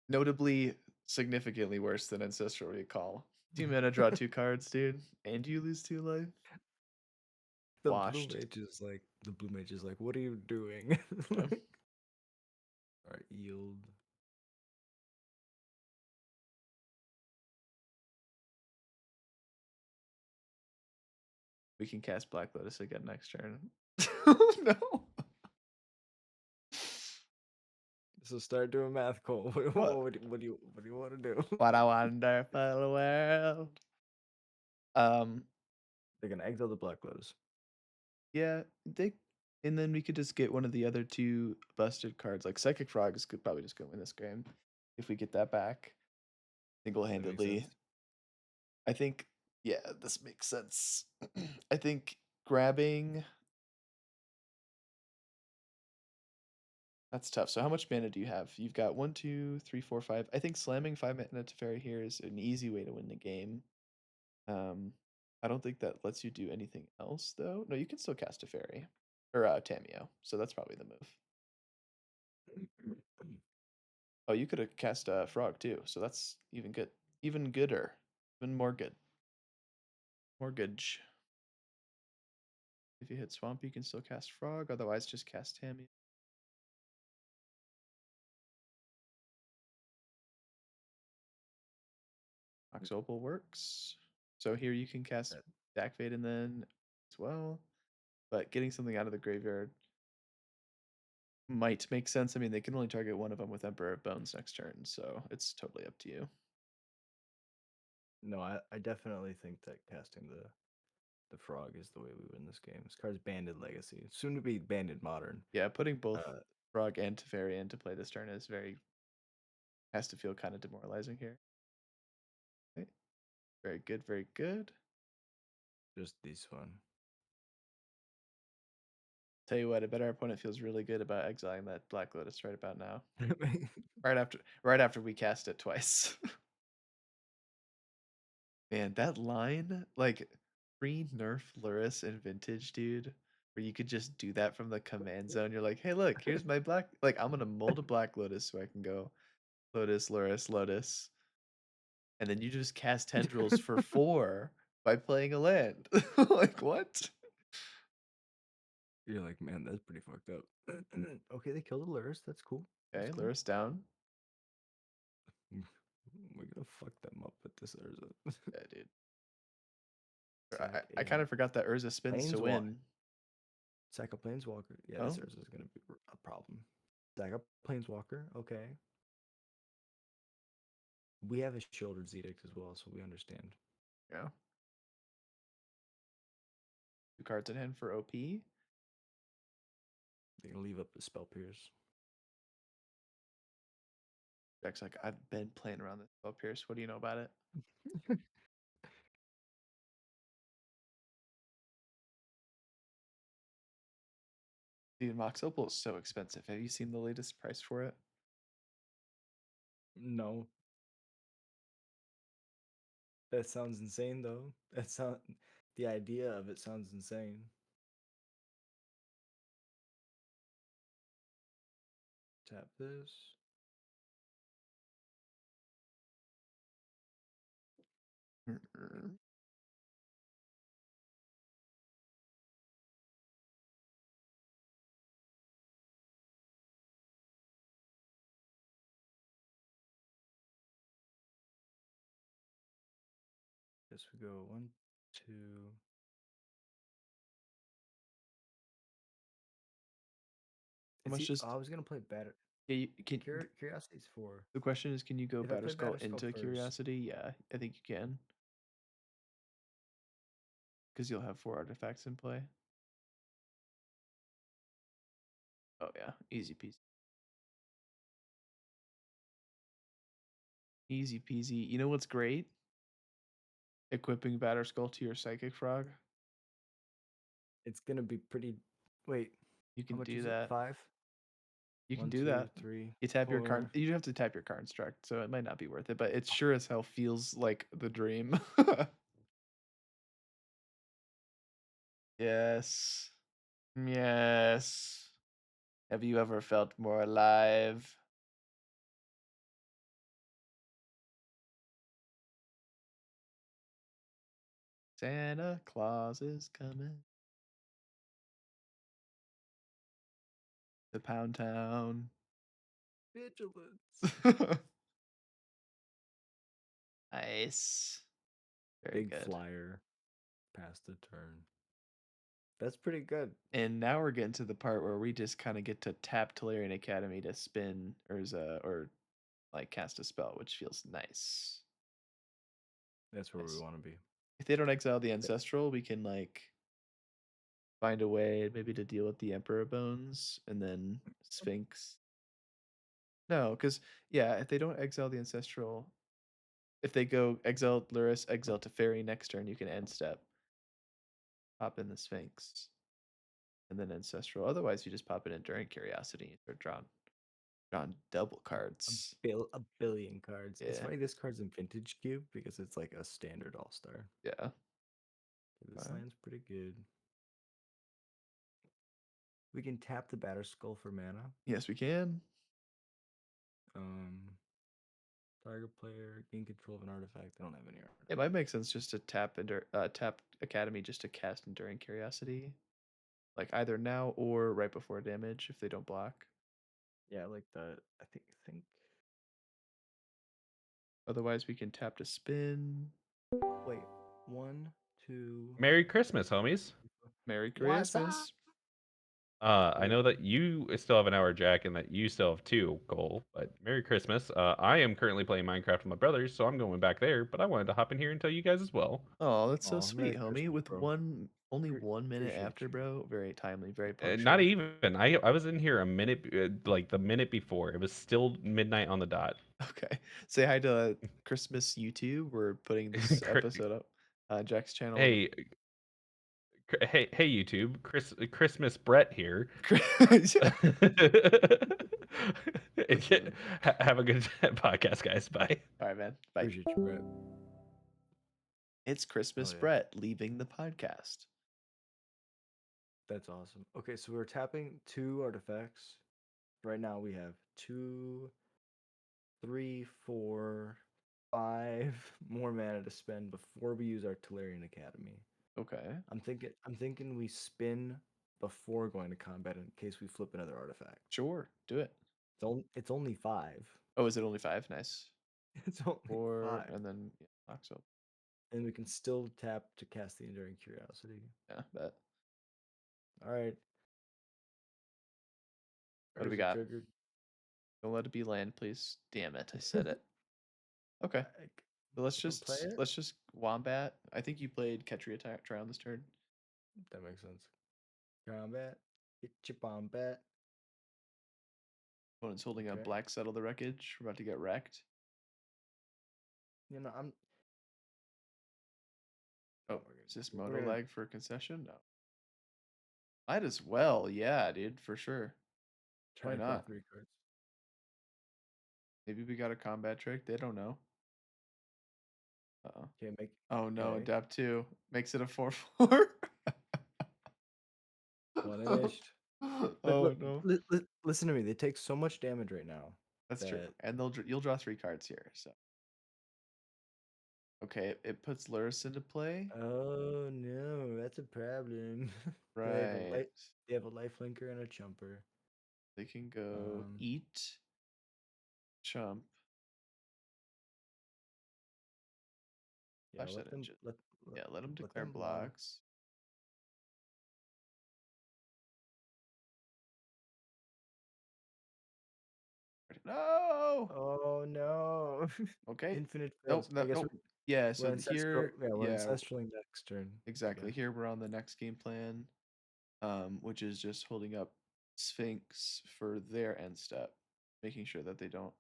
Notably, significantly worse than Ancestral Recall. 2 mana, draw 2 cards, dude, and you lose 2 life. The blue Washed. mage is like what are you doing? Yeah. Alright, yield. We can cast Black Lotus again next turn. Oh no. So start doing math, Cole. What? What do you want to do? What a wonderful world. Um, They're gonna exile the Black Lotus. yeah, they and then we could just get one of the other 2 busted cards. Like Psychic Frogs could probably just go win this game if we get that back That makes single-handedly. sense. I think, yeah, this makes sense. I think grabbing that's tough. So how much mana do you have? You've got 1, 2, 3, 4, 5. I think slamming 5 mana Teferi here is an easy way to win the game. Um, I don't think that lets you do anything else though. No, you can still cast Teferi or Tameo. So that's probably the move. Oh, you could have cast a frog too. So that's even good. Even gooder. Even more good. More good. If you hit swamp, you can still cast frog. Otherwise, just cast Tameo. Ox Opal works. So here you can cast Stack Fade and then as well. But getting something out of the graveyard might make sense. I mean, they can only target one of them with Emperor of Bones next turn, so it's totally up to you. No, I definitely think that casting the frog is the way we win this game. This card's Banded Legacy, soon to be Banded Modern. Yeah, putting both Uh, Frog and Teferi into play this turn is has to feel kind of demoralizing here. Okay. Very good, very good. just this one. Tell you what, I bet our opponent feels really good about exiling that Black Lotus right about now. Right after we cast it twice. Man, that line, like pre-nerf Lurrus in Vintage, dude, where you could just do that from the command zone. You're like, hey, look, here's my black. Like, I'm gonna mold a Black Lotus so I can go Lotus, Lurrus, Lotus, and then you just cast tendrils for 4 by playing a land. Like what? You're like, man, that's pretty fucked up. Okay, they killed the Lurus. That's cool. That's Okay, cool. Lurrus down. We're gonna fuck them up with this Urza. Yeah, dude. Sack I kind a of forgot that Urza spins to Planeswalker. win. Sack a Planeswalker. Yeah, this Oh, Urza is gonna be a problem. Sack a Planeswalker. Okay. We have a shouldered Zedix as well, so we understand. yeah. 2 cards in hand for OP. They're gonna leave up the Spell Pierce. Jack's like, I've been playing around this spell Pierce. What do you know about it? Dude, Mox Opal is so expensive. Have you seen the latest price for it? No, that sounds insane though. That sound the idea of it sounds insane. Tap this. Mm-mm. Guess we go 1, 2. How It's much oh, I was gonna play better. yeah, you can Curiosity's 4. the question is, can you go If I Batter play Skull Batterskull into first, Curiosity? Yeah, I think you can. Because you'll have 4 artifacts in play. Oh yeah, easy peasy. Easy peasy. You know what's great? Equipping Batter Skull to your Psychic Frog. it's gonna be pretty. Wait, You how can much do is it? that. 5. You can One, do two, that. three, You tap your card. four. You have to tap your construct, so it might not be worth it, but it sure as hell feels like the dream. Yes. Yes. Have you ever felt more alive? Santa Claus is coming to Pound Town. Vigilance. Nice. Very Big good. flyer. Past the turn. That's pretty good. And now we're getting to the part where we just kind of get to tap Tolarian Academy to spin or like cast a spell, which feels nice. That's where we Nice. want to be. If they don't exile the ancestral, we can like find a way maybe to deal with the Emperor Bones and then Sphinx. No, because yeah, if they don't exile the ancestral, if they go exile Luris, exile to Fairy next turn, you can end step, pop in the Sphinx, and then ancestral. Otherwise, you just pop in Enduring Curiosity or drawn double cards. A billion cards. It's Yeah, funny this card's in Vintage Cube because it's like a standard All Star. yeah. This land's pretty good. We can tap the Batter Skull for mana. Yes, we can. Um, Target player gain control of an artifact. They don't have any artifacts. It might make sense just to tap Academy just to cast Enduring Curiosity, like either now or right before damage if they don't block. Yeah, I like that. I think. Otherwise, we can tap to spin. Wait, one, two. Merry Christmas, homies. Merry What's up? Christmas. I know that you still have an hour, Jack, and that you still have two, Cole. But Merry Christmas. I am currently playing Minecraft with my brothers, so I'm going back there. But I wanted to hop in here and tell you guys as well. Oh, that's so Oh, Merry sweet, homie. Christmas, With bro. only 1 minute Appreciate after, you. bro. Very timely, very Not punctual. even. I was in here a minute, like the minute before. It was still midnight on the dot. Okay. Say hi to Christmas YouTube. We're putting this episode up. Jack's channel. Hey, hey, YouTube, Christmas Brett here. Yeah. Have a good podcast, guys. Bye. All right, man. Bye. Appreciate you, Brett. It's Christmas yeah. Brett leaving the podcast. That's awesome. Okay, so we're tapping 2 artifacts. Right now we have 2, 3, 4, 5 more mana to spend before we use our Tolarian Academy. Okay. I'm thinking we spin before going to combat in case we flip another artifact. Sure. Do it. It's only 5. Oh, is it only 5? Nice. It's only 4, 5. and then locks up. And we can still tap to cast the Enduring Curiosity. Yeah, bet. All right. What do we Is it got? triggered? Don't let it be land, please. Damn it, I said it. Okay. But let's Play it? just Wombat. I think you played Ketria try on this turn. That makes sense. Combat. Get your Bombat. Opponent's holding a Okay. black settle the wreckage. We're about to get wrecked. You know, I'm. Oh, we're is this we're mono gonna- lag for a concession? No. Might as well, yeah, dude, for sure. Try Why and play not? 3 cards. Maybe we got a combat trick. They don't know. Uh-oh. Okay, make. Oh no, Okay. adapt 2. Makes it a 4/4. Punished. But Oh look, no. listen to me. They take so much damage right now. That's true. that- And you'll draw 3 cards here, so. Okay, it puts Luris into play. Oh no, that's a problem. Right. They have a lifelinker and a chumper. They can go eat, chump. Yeah, Flash let that them engine. let Let them let declare them block. blocks. No. Oh no. Okay. Infinite Nope. fails. I guess Nope. Yeah. So we're ancestral. here, Yeah, we're yeah, ancestraling next turn. I exactly. guess. Here we're on the next game plan, which is just holding up Sphinx for their end step, making sure that they don't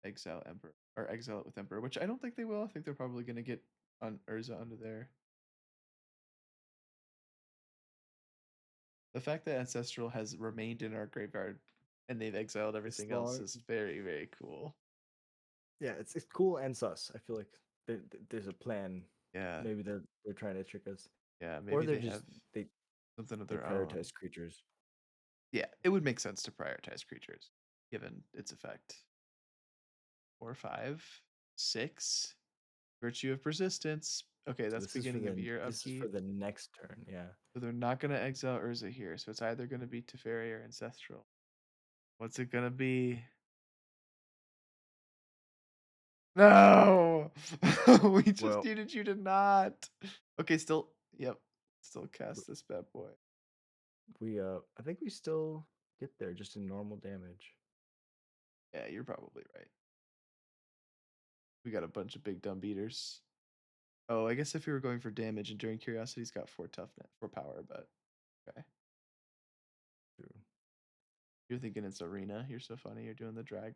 exile Emperor or exile it with Emperor, which I don't think they will. I think they're probably gonna get on Urza under there. The fact that Ancestral has remained in our graveyard and they've exiled everything else long. is very, very cool. Yeah, it's cool and sus. I feel like there's a plan. Yeah, Maybe they're trying to trick us, yeah. or Maybe they're they just have they something of they their own. prioritize creatures. Yeah, it would make sense to prioritize creatures, given its effect. 4, 5, 6. Virtue of persistence. Okay, So that's beginning of your this is for upkeep. the next turn. Yeah. So they're not gonna exile Urza here. So it's either gonna be Teferi or Ancestral. What's it gonna be? No! We just Well, needed you to not. Okay, still. Yep. Still cast this bad boy. we I think we still get there just in normal damage. Yeah, you're probably right. We got a bunch of big dumb beaters. Oh, I guess if you were going for damage, Enduring Curiosity's got 4 toughness, 4 power, but okay. True. You're thinking it's arena. You're so funny. You're doing the drag,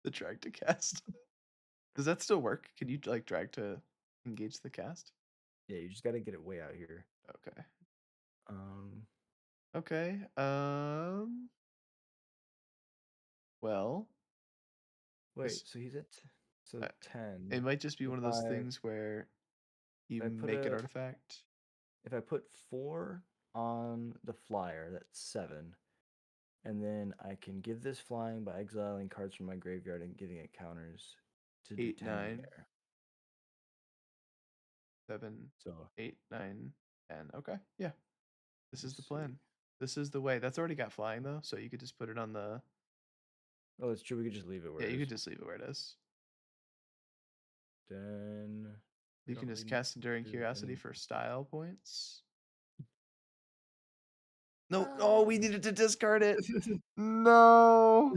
the drag to cast. Does that still work? Can you like drag to engage the cast? Yeah, you just got to get it way out here. Okay. Um, Okay. Well, wait. this So he's at so uh, 10. it might just be If one of those I things where you if I put make an a artifact. if I put 4 on the flyer, that's 7. And then I can give this flying by exiling cards from my graveyard and giving it counters to do 8, 10 in the 9, air. 7, So 8, 9, 10. Okay. Yeah. This is let's the see. plan. This is the way. That's already got flying though, so you could just put it on the. Oh, it's true. We could just leave it where Yeah, it you is. could just leave it where it is. Then we You don't can really just need cast Enduring to do Curiosity any. for style points. No, oh, we Ah. needed to discard it. No.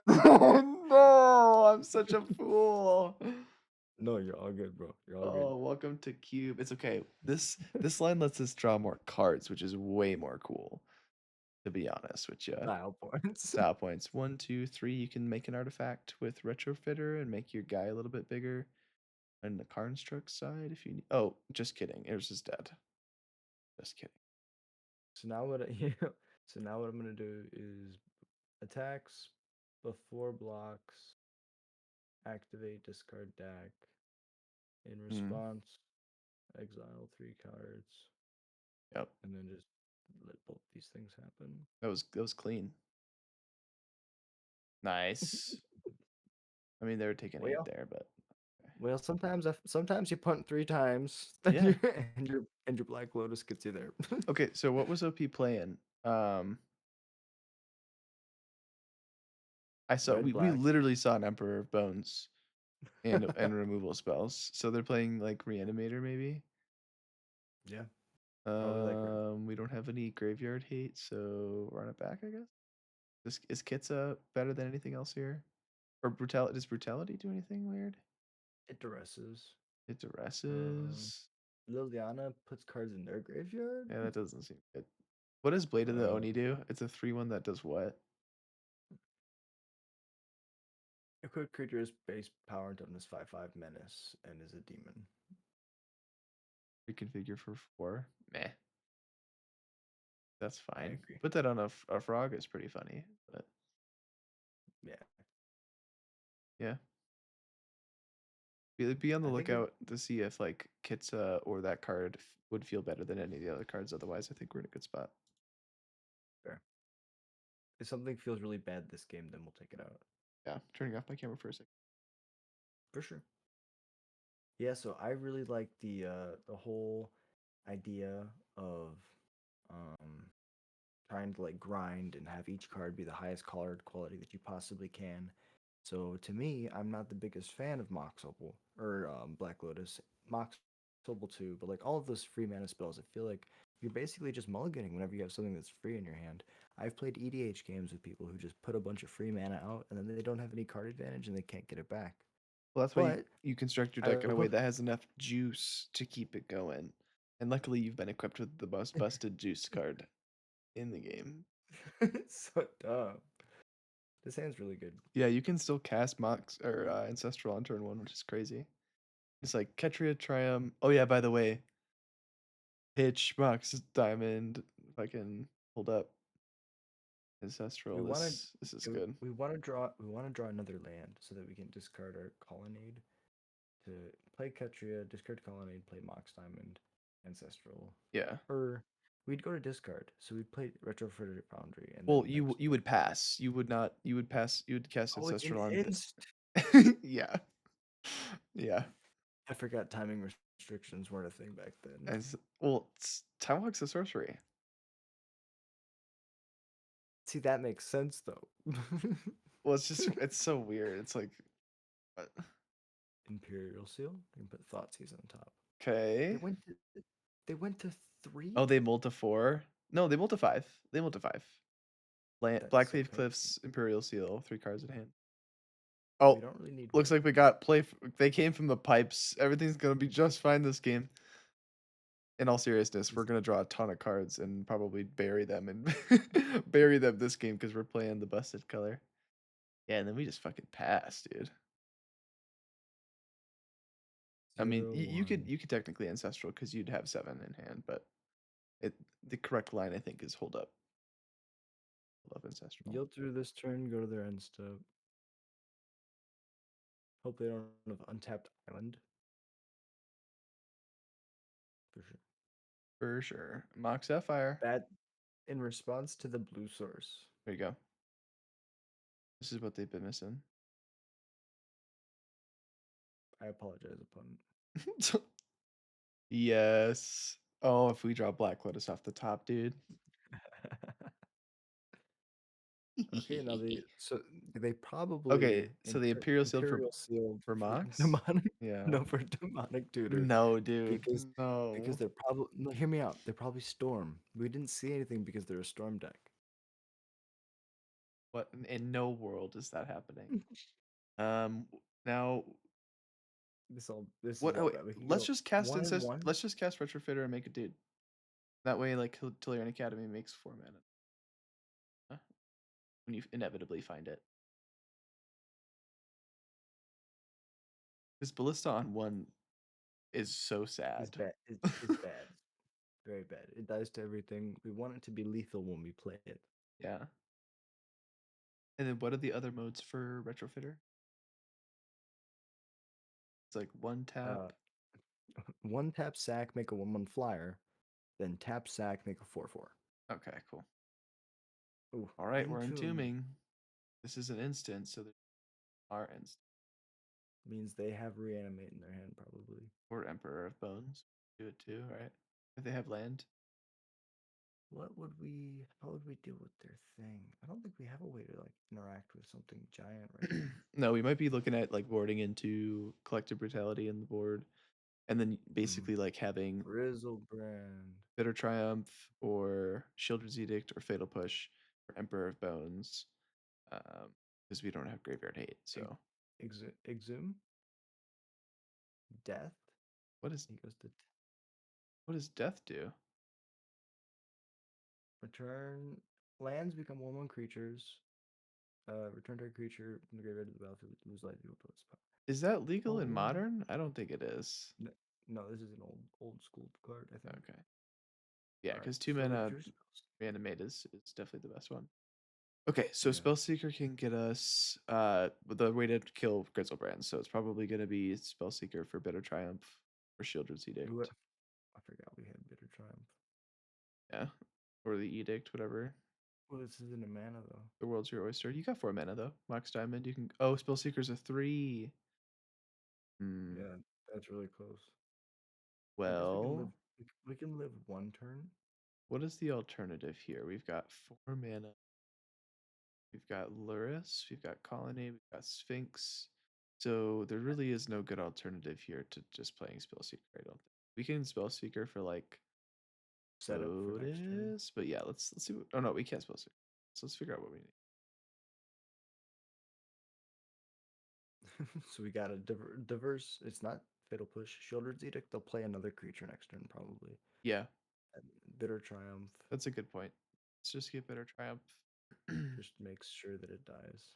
Oh no, I'm such a fool. No, you're all good, bro. You're all good. Oh, welcome to Cube. It's okay. This line lets us draw more cards, which is way more cool, to be honest with you. Style points. Style points. 1, 2, 3. You can make an artifact with Retrofitter and make your guy a little bit bigger. And the Karnstruct side, if you need. Oh, just kidding. Yours is dead. Just kidding. So now what? So now what I'm gonna do is attacks before blocks, activate, discard deck. In Mm, response, exile 3 cards, yep. and then just let both these things happen. That was clean. Nice. I mean, they were taking 8 Well, there, but well, sometimes you punt 3 times, yeah. and your Black Lotus gets you there. Okay, so what was OP playing? I saw Red, we black. literally saw an Emperor of Bones and removal spells. So they're playing like Reanimator maybe. Yeah, probably like red. We don't have any graveyard hate, so run it back, I guess. Is Kitsa better than anything else here? Or brutality? Does brutality do anything weird? It duresses. It Um, duresses. Liliana puts cards in their graveyard. Yeah, that doesn't seem good. What does Blade of the Uh, Oni do? It's a 3/1 that does what? Equipped creature is base power and toughness 5/5 menace and is a demon. Reconfigure for 4. Meh. That's I fine. agree. Put that on a frog. It's pretty funny. But Yeah, yeah. Be on the I think it, lookout to see if like Kitsa or that card would feel better than any of the other cards. Otherwise, I think we're in a good spot. fair. If something feels really bad this game, then we'll take it out. Yeah, turning off my camera for a second. For sure. Yeah, so I really like the whole idea of um trying to like grind and have each card be the highest colored quality that you possibly can. So to me, I'm not the biggest fan of Mox Opal or Black Lotus. Mox Opal too, but like all of those free mana spells, I feel like you're basically just mulliganing whenever you have something that's free in your hand. I've played EDH games with people who just put a bunch of free mana out and then they don't have any card advantage and they can't get it back. Well, that's why But you construct your I deck in a way love that has enough juice to keep it going. And luckily, you've been equipped with the most busted juice card in the game. it's so dumb. This hand's really good. Yeah, you can still cast Mox or Ancestral on turn 1, which is crazy. It's like Ketria Triumph. Oh yeah, by the way, Pitch Mox Diamond. If I can hold up. Ancestral. We want to This is good. we want to draw another land so that we can discard our colonnade to play Ketria, discard colonnade, play Mox Diamond, Ancestral, Yeah. or we'd go to discard. So we'd play Retrofitted Foundry, and Well, then next. you would pass. You would not. You would pass. You would cast Oh, it's an ancestral on. inst. Yeah. Yeah. I forgot timing restrictions weren't a thing back then. As well, Time Walk's a sorcery. See, that makes sense though. Well, it's so weird. It's like, what? Imperial Seal. You can put Thoughtseize on top. Okay. They went to 3. Oh, they multi 4. No, they multi 5. They multi 5. That's so Blackleaf crazy. Cliffs, Imperial Seal, 3 cards in hand. We Oh, don't really need. looks like we got play. They came from the pipes. Everything's gonna be just fine this game. In all seriousness, we're gonna draw a ton of cards and probably bury them and bury them this game because we're playing the busted color. Yeah, and then we just fucking pass, dude. I mean, 0, you 1. could technically ancestral because you'd have 7 in hand, but the correct line I think is hold up. Hold up ancestral. Yield through this turn. Go to their end step. Hope they don't have untapped island. For sure. For sure. Mox Sapphire. That in response to the blue source. There you go. This is what they've been missing. I apologize, opponent. Yes. Oh, if we draw Black Lotus off the top, dude. Okay, now they probably Okay, so the Imperial Seal Imperial Seal for Mox? demonic Yeah. no for demonic tutor No, dude. because No. they're probably no, hear me out. They're probably Storm. We didn't see anything because they're a Storm deck. What in no world is that happening? Now This is what? Oh, all wait, bad. We can let's go just cast 1 and 1. Let's just cast Retrofitter and make a dude. That way, like Tilian Academy makes 4 mana. Huh? When you inevitably find it. This Ballista on 1 is so sad. It's bad. It's bad. Very bad. It dies to everything. We want it to be lethal when we play it. Yeah. And then what are the other modes for Retrofitter? It's like 1 tap. 1 tap sack, make a 1/1 flyer, then tap sack, make a 4/4. Okay, cool. Ooh, All right, we're Entomb entombing. This is an instant, so there are instants. means they have reanimate in their hand probably. Or Emperor of Bones. Do it too, right? If they have land. How would we deal with their thing? I don't think we have a way to like interact with something giant right now. No, we might be looking at like boarding into Collective Brutality in the board. And then basically like having Grizzlebrand. Bitter Triumph or Shieldred's Edict or Fatal Push or Emperor of Bones. Because we don't have Graveyard Hate, so Exhume. Death. what is He goes to what does death do? return lands become 1/1 creatures. Return target creature from the graveyard to the battlefield. Lose life equal to its power. Is that legal in Oh. modern? I don't think it is. No, this is an old school card. I think. Okay. Yeah, Alright, because 2 so mana reduce spells. reanimate is definitely the best one. Okay, so Yeah. Spellseeker can get us the way to kill Grizzlebrand, so it's probably gonna be Spellseeker for Bitter Triumph or Shieldred's Edict. Ooh, I forgot we had Bitter Triumph. Yeah. Or the Edict, whatever. Well, this isn't a mana though. The world's your oyster. You got 4 mana though. Mox Diamond. You can Spellseeker's a 3. Hmm. Yeah, that's really close. I guess Well, we can live 1 turn. what is the alternative here? We've got 4 mana. We've got Luris, we've got Colonnade, we've got Sphinx. So there really is no good alternative here to just playing Spellseeker, I don't think. We can Spellseeker for like Set up for next turn. Lotus, but yeah, let's see what, oh no, we can't Spellseeker. So let's figure out what we need. So we got a diverse. It's not Fatal Push. Shieldred's Edict. They'll play another creature next turn probably. Yeah, And Bitter Triumph that's a good point. Let's just get Better Triumph. just makes sure that it dies.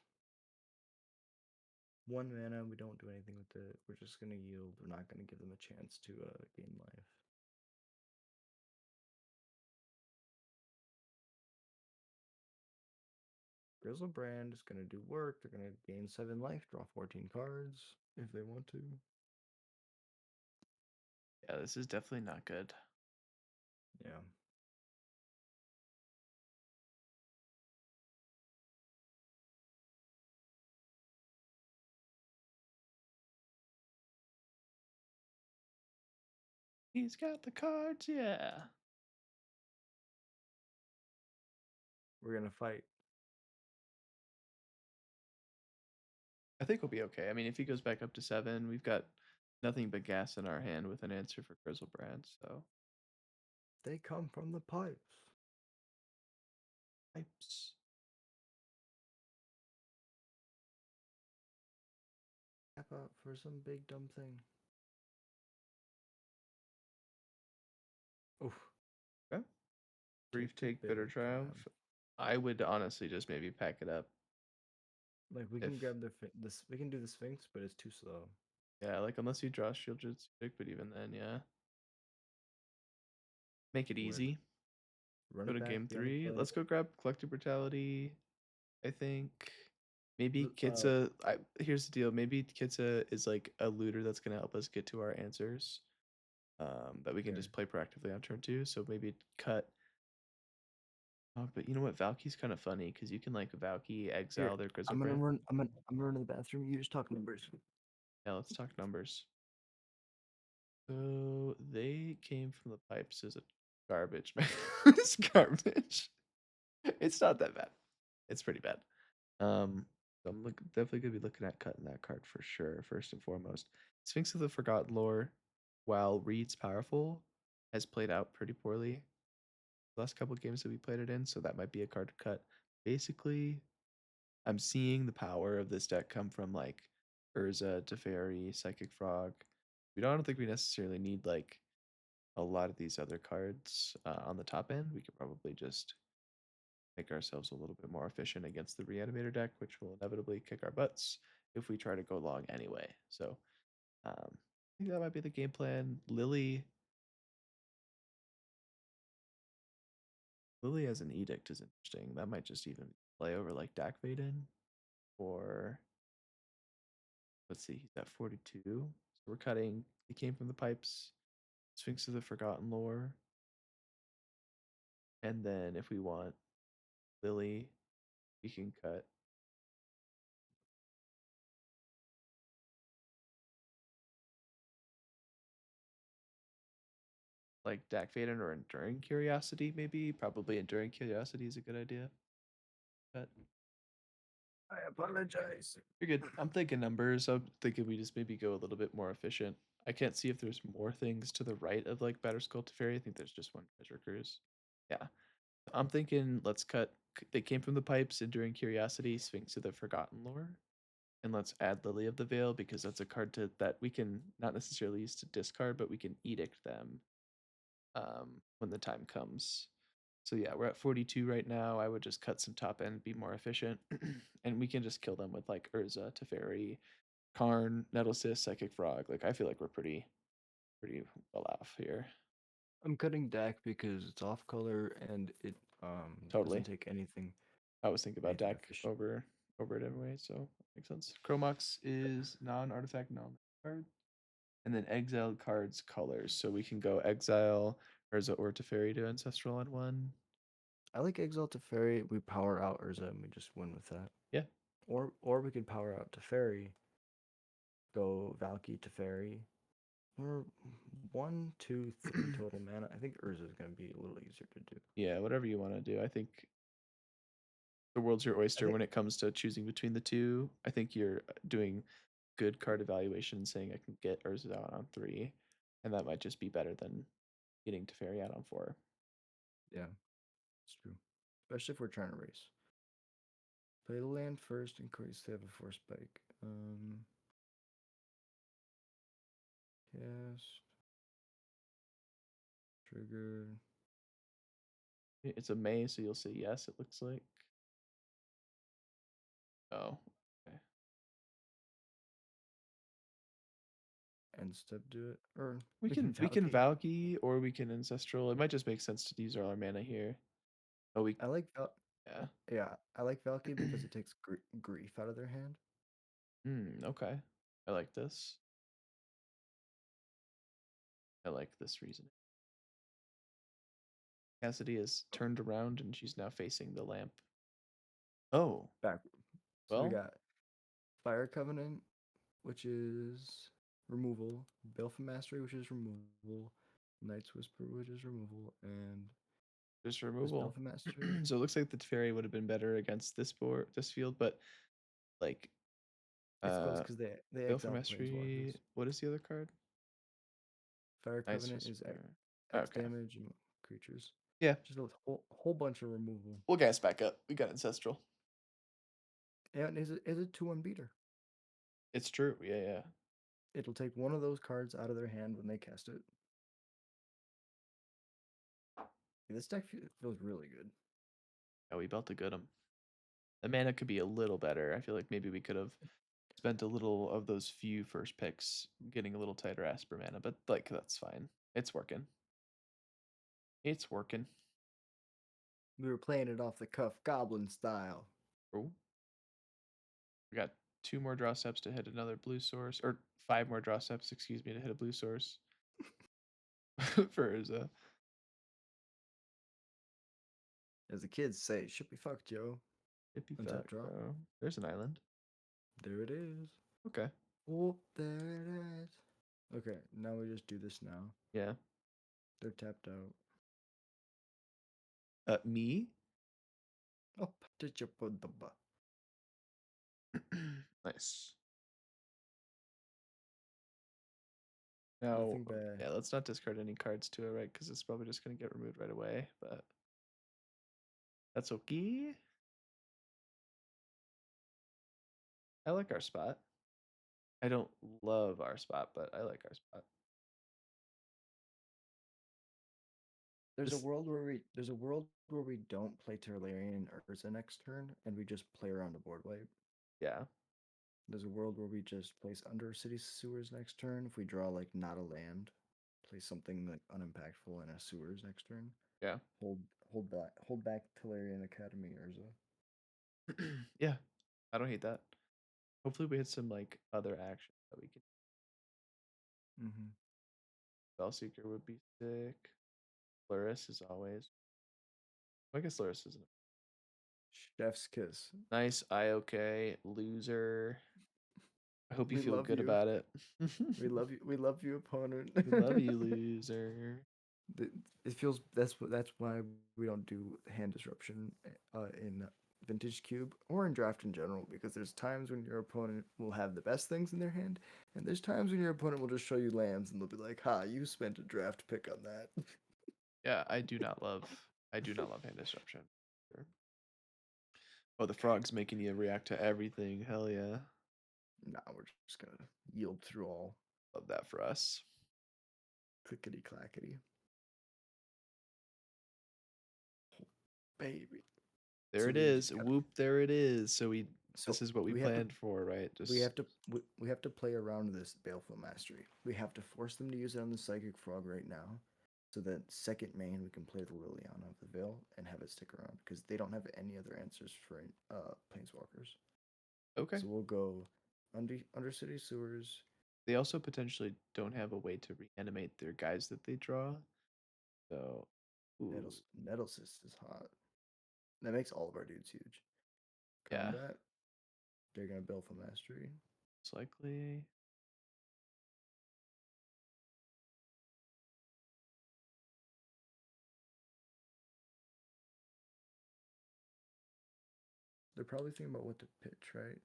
1 mana. We don't do anything with it. We're just gonna yield. We're not gonna give them a chance to gain life. Grizzlebrand is gonna do work. They're gonna gain 7 life, draw 14 cards if they want to. Yeah, this is definitely not good. Yeah. He's got the cards, yeah. We're gonna fight. I think we'll be okay. I mean, if he goes back up to 7, we've got nothing but gas in our hand with an answer for Grizzlebrand, so. They come from the pipes. Pipes. Tap out for some big dumb thing. Oof. Okay. Brief Take the take, bitter bitter triumph. I would honestly just maybe pack it up. Like we can grab this. We can do the Sphinx, but it's too slow. Yeah, like unless you draw Shield Jitsu, but even then, yeah. Make it Word. easy. Run Go it to back. game Be on the 3. play. Let's go grab Collective Brutality. I think maybe L- Kitsa. Here's the deal. Maybe Kitsa is like a looter that's gonna help us get to our answers. That we can Okay. just play proactively on turn 2. So maybe cut. Oh, but you know what? Valky's kind of funny because you can like Valky exile Here, their I'm gonna Grizzlebrand. run. I'm gonna run to the bathroom. You just talk numbers. Yeah, let's talk numbers. So they came from the pipes as a garbage, man. It's garbage. It's not that bad. It's pretty bad. So I'm definitely gonna be looking at cutting that card for sure, first and foremost. Sphinx of the Forgotten Lore, while Reed's powerful, has played out pretty poorly the last couple of games that we played it in, so that might be a card to cut. Basically, I'm seeing the power of this deck come from like Urza, Teferi, Psychic Frog. I don't think we necessarily need like a lot of these other cards on the top end. We could probably just make ourselves a little bit more efficient against the Reanimator deck, which will inevitably kick our butts if we try to go long anyway. So I think that might be the game plan. Lily as an edict is interesting. That might just even play over like Dak Vaden, or let's see, he's at 42. So we're cutting. He came from the pipes, Sphinx of the Forgotten Lore. And then if we want Lily, we can cut like Dak Vaden or Enduring Curiosity, maybe. Probably Enduring Curiosity is a good idea. But I apologize. you're good. I'm thinking numbers. I'm thinking we just maybe go a little bit more efficient. I can't see if there's more things to the right of like Batterskull Teferi. I think there's just one treasure cruise. Yeah. I'm thinking let's cut. They came from the pipes, Enduring Curiosity, Sphinx of the Forgotten Lore. And let's add Lily of the Veil because that's a card that we can not necessarily use to discard, but we can edict them when the time comes. So yeah, we're at 42 right now. I would just cut some top end, be more efficient, and we can just kill them with like Urza, Teferi, Karn, Nettlecyst, Psychic Frog. Like I feel like we're pretty well off here. I'm cutting Dak because it's off color and it Totally. doesn't take anything. I was thinking about Anything Dak efficient. over it anyway, so makes sense. Chromox is non-artifact, non-card. And then exiled cards colors. So we can go exile Urza or Teferi to Ancestral on one. I like Exile to Fairy. We power out Urza and we just win with that. Yeah. Or we could power out to Fairy. Go Valky to Fairy. Or 1, 2, 3 total mana. I think Urza is gonna be a little easier to do. Yeah, whatever you want to do. I think the world's your oyster think- when it comes to choosing between the two. I think you're doing good card evaluation and saying I can get Urza out on 3. And that might just be better than getting Teferi out on 4. Yeah, it's true. Especially if we're trying to race. Play the land first in case they have a force spike. Cast. Trigger. It's a May, so you'll say yes, it looks like. Oh, okay. End step do it. Or We can Valky. Valky or we can Ancestral. It might just make sense to use all our mana here. Oh, I like Yeah. Yeah, I like Valky because it takes grief out of their hand. Okay. I like this. I like this reasoning. Cassidy is turned around and she's now facing the lamp. Oh, Back. So we well, got Fire Covenant, which is removal, Baleful Mastery, which is removal, Night's Whisper, which is removal, and there's this removal. Baleful Mastery. So it looks like the fairy would have been better against this field, but like It's close uh because they Baleful exile Mastery. planeswalkers. What is the other card? Fire Nice Covenant is Whisper. X Okay. damage and creatures. Yeah. Just a whole bunch of removal. We'll gas back up. We got Ancestral. And is a 2-1 beater. It's true. Yeah. It'll take one of those cards out of their hand when they cast it. This deck feels really good. Yeah, we about to get them. The mana could be a little better. I feel like maybe we could have spent a little of those few first picks getting a little tighter Asper mana, but like that's fine. It's working. It's working. We were playing it off the cuff, Goblin style. Oh. We got 2 more draw steps to hit another blue source, or 5 more draw steps, excuse me, to hit a blue source for Urza. As the kids say, should be fucked, Joe. Hippie Untap fuck, draw. bro. There's an island. There it is. Okay. Oh, there it is. Okay, now we just do this now. Yeah. They're tapped out. Me? Oh, did you put the Nice. Now, Nothing bad. yeah, let's not discard any cards to it, right? Because it's probably just going to get removed right away, but that's okay. I like our spot. I don't love our spot, but I like our spot. There's a This- world where we don't play Terrarian Urza next turn, and we just play around a board wipe. Yeah. There's a world where we just place under city sewers next turn. If we draw like not a land, play something like unimpactful in a sewers next turn. Yeah. Hold back Tolarian Academy Urza. Yeah. I don't hate that. Hopefully we hit some like other action that we can. Mm-hmm. Spellseeker would be sick. Luris is always. I guess Luris isn't. Chef's kiss. Nice IOK loser. I hope you We feel love good you. about it. We love you. We love you, opponent. We love you, loser. It feels that's why we don't do hand disruption in Vintage Cube or in draft in general, because there's times when your opponent will have the best things in their hand, and there's times when your opponent will just show you lambs and they'll be like, "Ha, you spent a draft pick on that." Yeah, I do not love hand disruption. Sure. Oh, the frog's making you react to everything. Hell yeah. Nah, we're just gonna yield through all. Love that for us. Clickety clackety. Baby. There So it we is. just gotta- Whoop, there it is. So this is what we have to planned for, right? Just we have to play around this Baleful Mastery. We have to force them to use it on the Psychic Frog right now, so that second main we can play the Liliana of the Veil and have it stick around, because they don't have any other answers for Planeswalkers. okay. So we'll go under City Sewers. They also potentially don't have a way to reanimate their guys that they draw. So Nettlecyst is hot. That makes all of our dudes huge. Yeah. Combat. They're gonna Baleful Mastery. It's likely. They're probably thinking about what to pitch, right?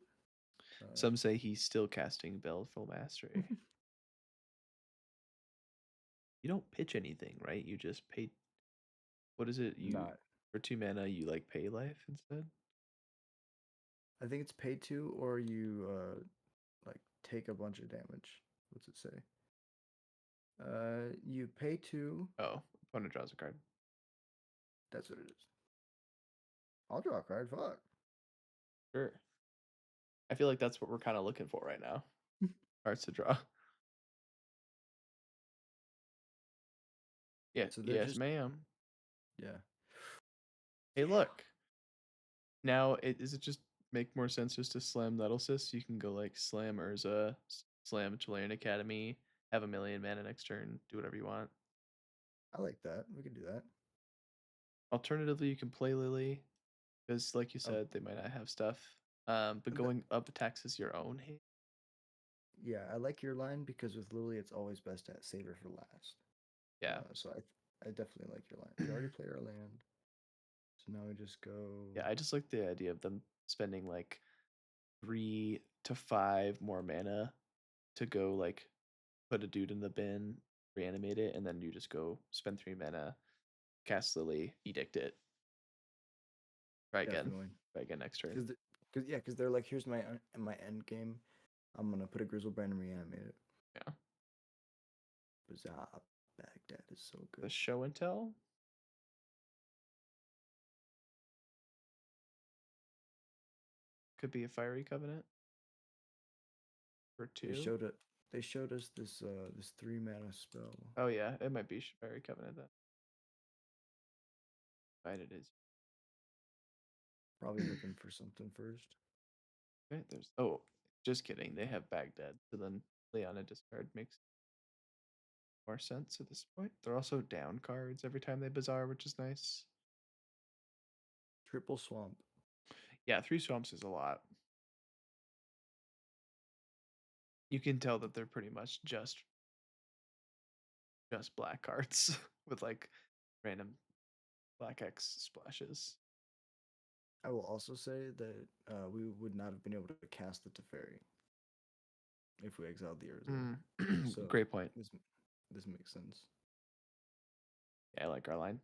Some say he's still casting Baleful Mastery. You don't pitch anything, right? You just pay. What is it? You Not. for 2 mana, you like pay life instead. I think it's pay 2, or you like take a bunch of damage. What's it say? You pay 2. Oh, opponent draws a card. That's what it is. I'll draw a card. Fuck. Sure. I feel like that's what we're kind of looking for right now. Cards to draw. Yeah. So they're Yes, just- ma'am. Yeah. Hey, look. Now, is it just make more sense just to slam Nettlesis? You can go like slam Urza, slam Chilean Academy, have a million mana next turn, do whatever you want. I like that. We could do that. Alternatively, you can play Lily, because like you Oh, said, they might not have stuff. But the- going up taxes your own hand. yeah, I like your line because with Lily, it's always best to save her for last. Yeah. So I definitely like your line. We already play our land, so now we just go. Yeah, I just like the idea of them spending like 3 to 5 more mana to go like put a dude in the bin, reanimate it, and then you just go spend 3 mana, cast Lily, edict it. Try again. Definitely. Try again next turn. Because they're like, here's my end game. I'm gonna put a Grizzlebrand and reanimate it. Yeah. Bizarre Baghdad is so The good. show and tell. Could be a fiery covenant. For 2. They showed us this 3 mana spell. Oh yeah, it might be fiery covenant then. Right, it is. Probably looking for something first. Okay, there's just kidding. They have Baghdad, so then Leona discard makes more sense at this point. They're also down cards every time they bazaar, which is nice. Triple swamp. Yeah, 3 swamps is a lot. You can tell that they're pretty much just black cards with like random black X splashes. I will also say that we would not have been able to cast the Teferi if we exiled the Urza. So Great point. this makes sense. Yeah, I like our line.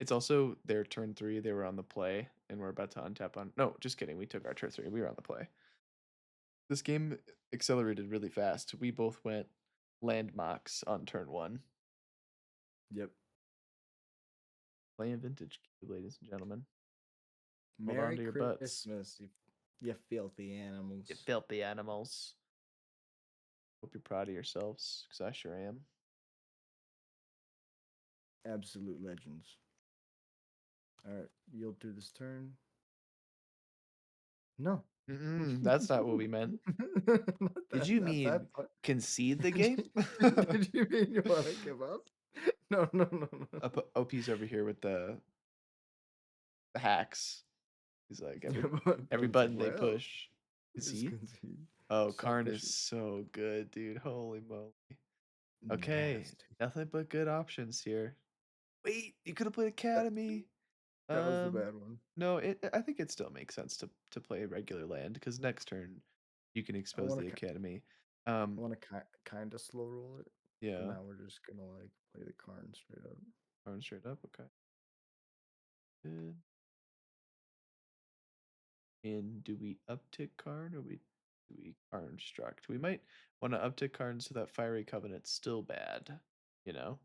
It's also their turn 3. They were on the play, and we're about to untap on. No, just kidding. We took our turn 3. We were on the play. This game accelerated really fast. We both went landmarks on turn 1. Yep. Playing vintage, ladies and gentlemen. Hold Merry on to your butts. Christmas, you filthy animals. You filthy animals. Hope you're proud of yourselves, because I sure am. Absolute legends. All right, yield through this turn. No. That's not what we meant. Did you mean concede the game? Did you mean you want to give up? No. OP's over here with the hacks. He's like every button they push. See? Oh, Karn is so good, dude. Holy moly. Okay, Nasty. nothing but good options here. Wait, you could have played Academy. That was the bad one. No, I think it still makes sense to play regular land because next turn you can expose the Academy. I want to kind of slow roll it. Yeah. But now we're just gonna like play the Karn straight up. Karn straight up, okay. Good. And do we uptick Karn or do we Karn struct? We might want to uptick Karn so that Fiery Covenant's still bad, you know?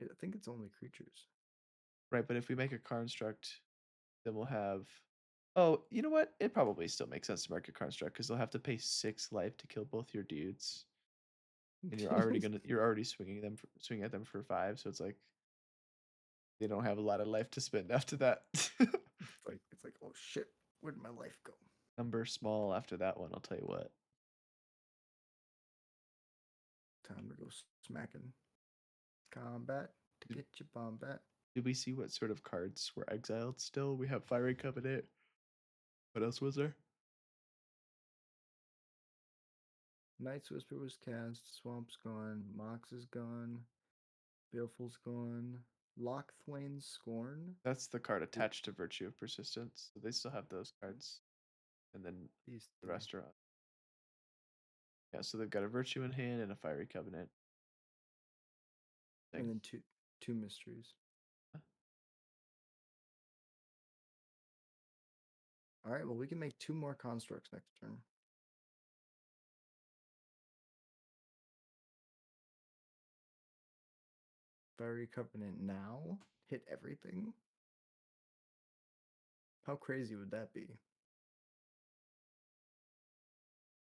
I think it's only creatures. Right, but if we make a Karn struct, then we'll have. Oh, you know what? It probably still makes sense to mark a construct because they'll have to pay 6 life to kill both your dudes, and you're already swinging at them for 5. So it's like they don't have a lot of life to spend after that. it's like oh shit, where'd my life go? Number small after that one. I'll tell you what. Time to go smacking. Combat to get your bomb back. Did we see what sort of cards were exiled still? We have Fiery Covenant. What else was there? Night's Whisper was cast. Swamp's gone. Mox is gone. Baleful's gone. Lockthwain's Scorn. That's the card attached to Virtue of Persistence. So they still have those cards. And then These the rest are on. Yeah, so they've got a Virtue in hand and a Fiery Covenant. And then two mysteries. All right, well, we can make 2 more constructs next turn. Fiery Covenant now? Hit everything? How crazy would that be?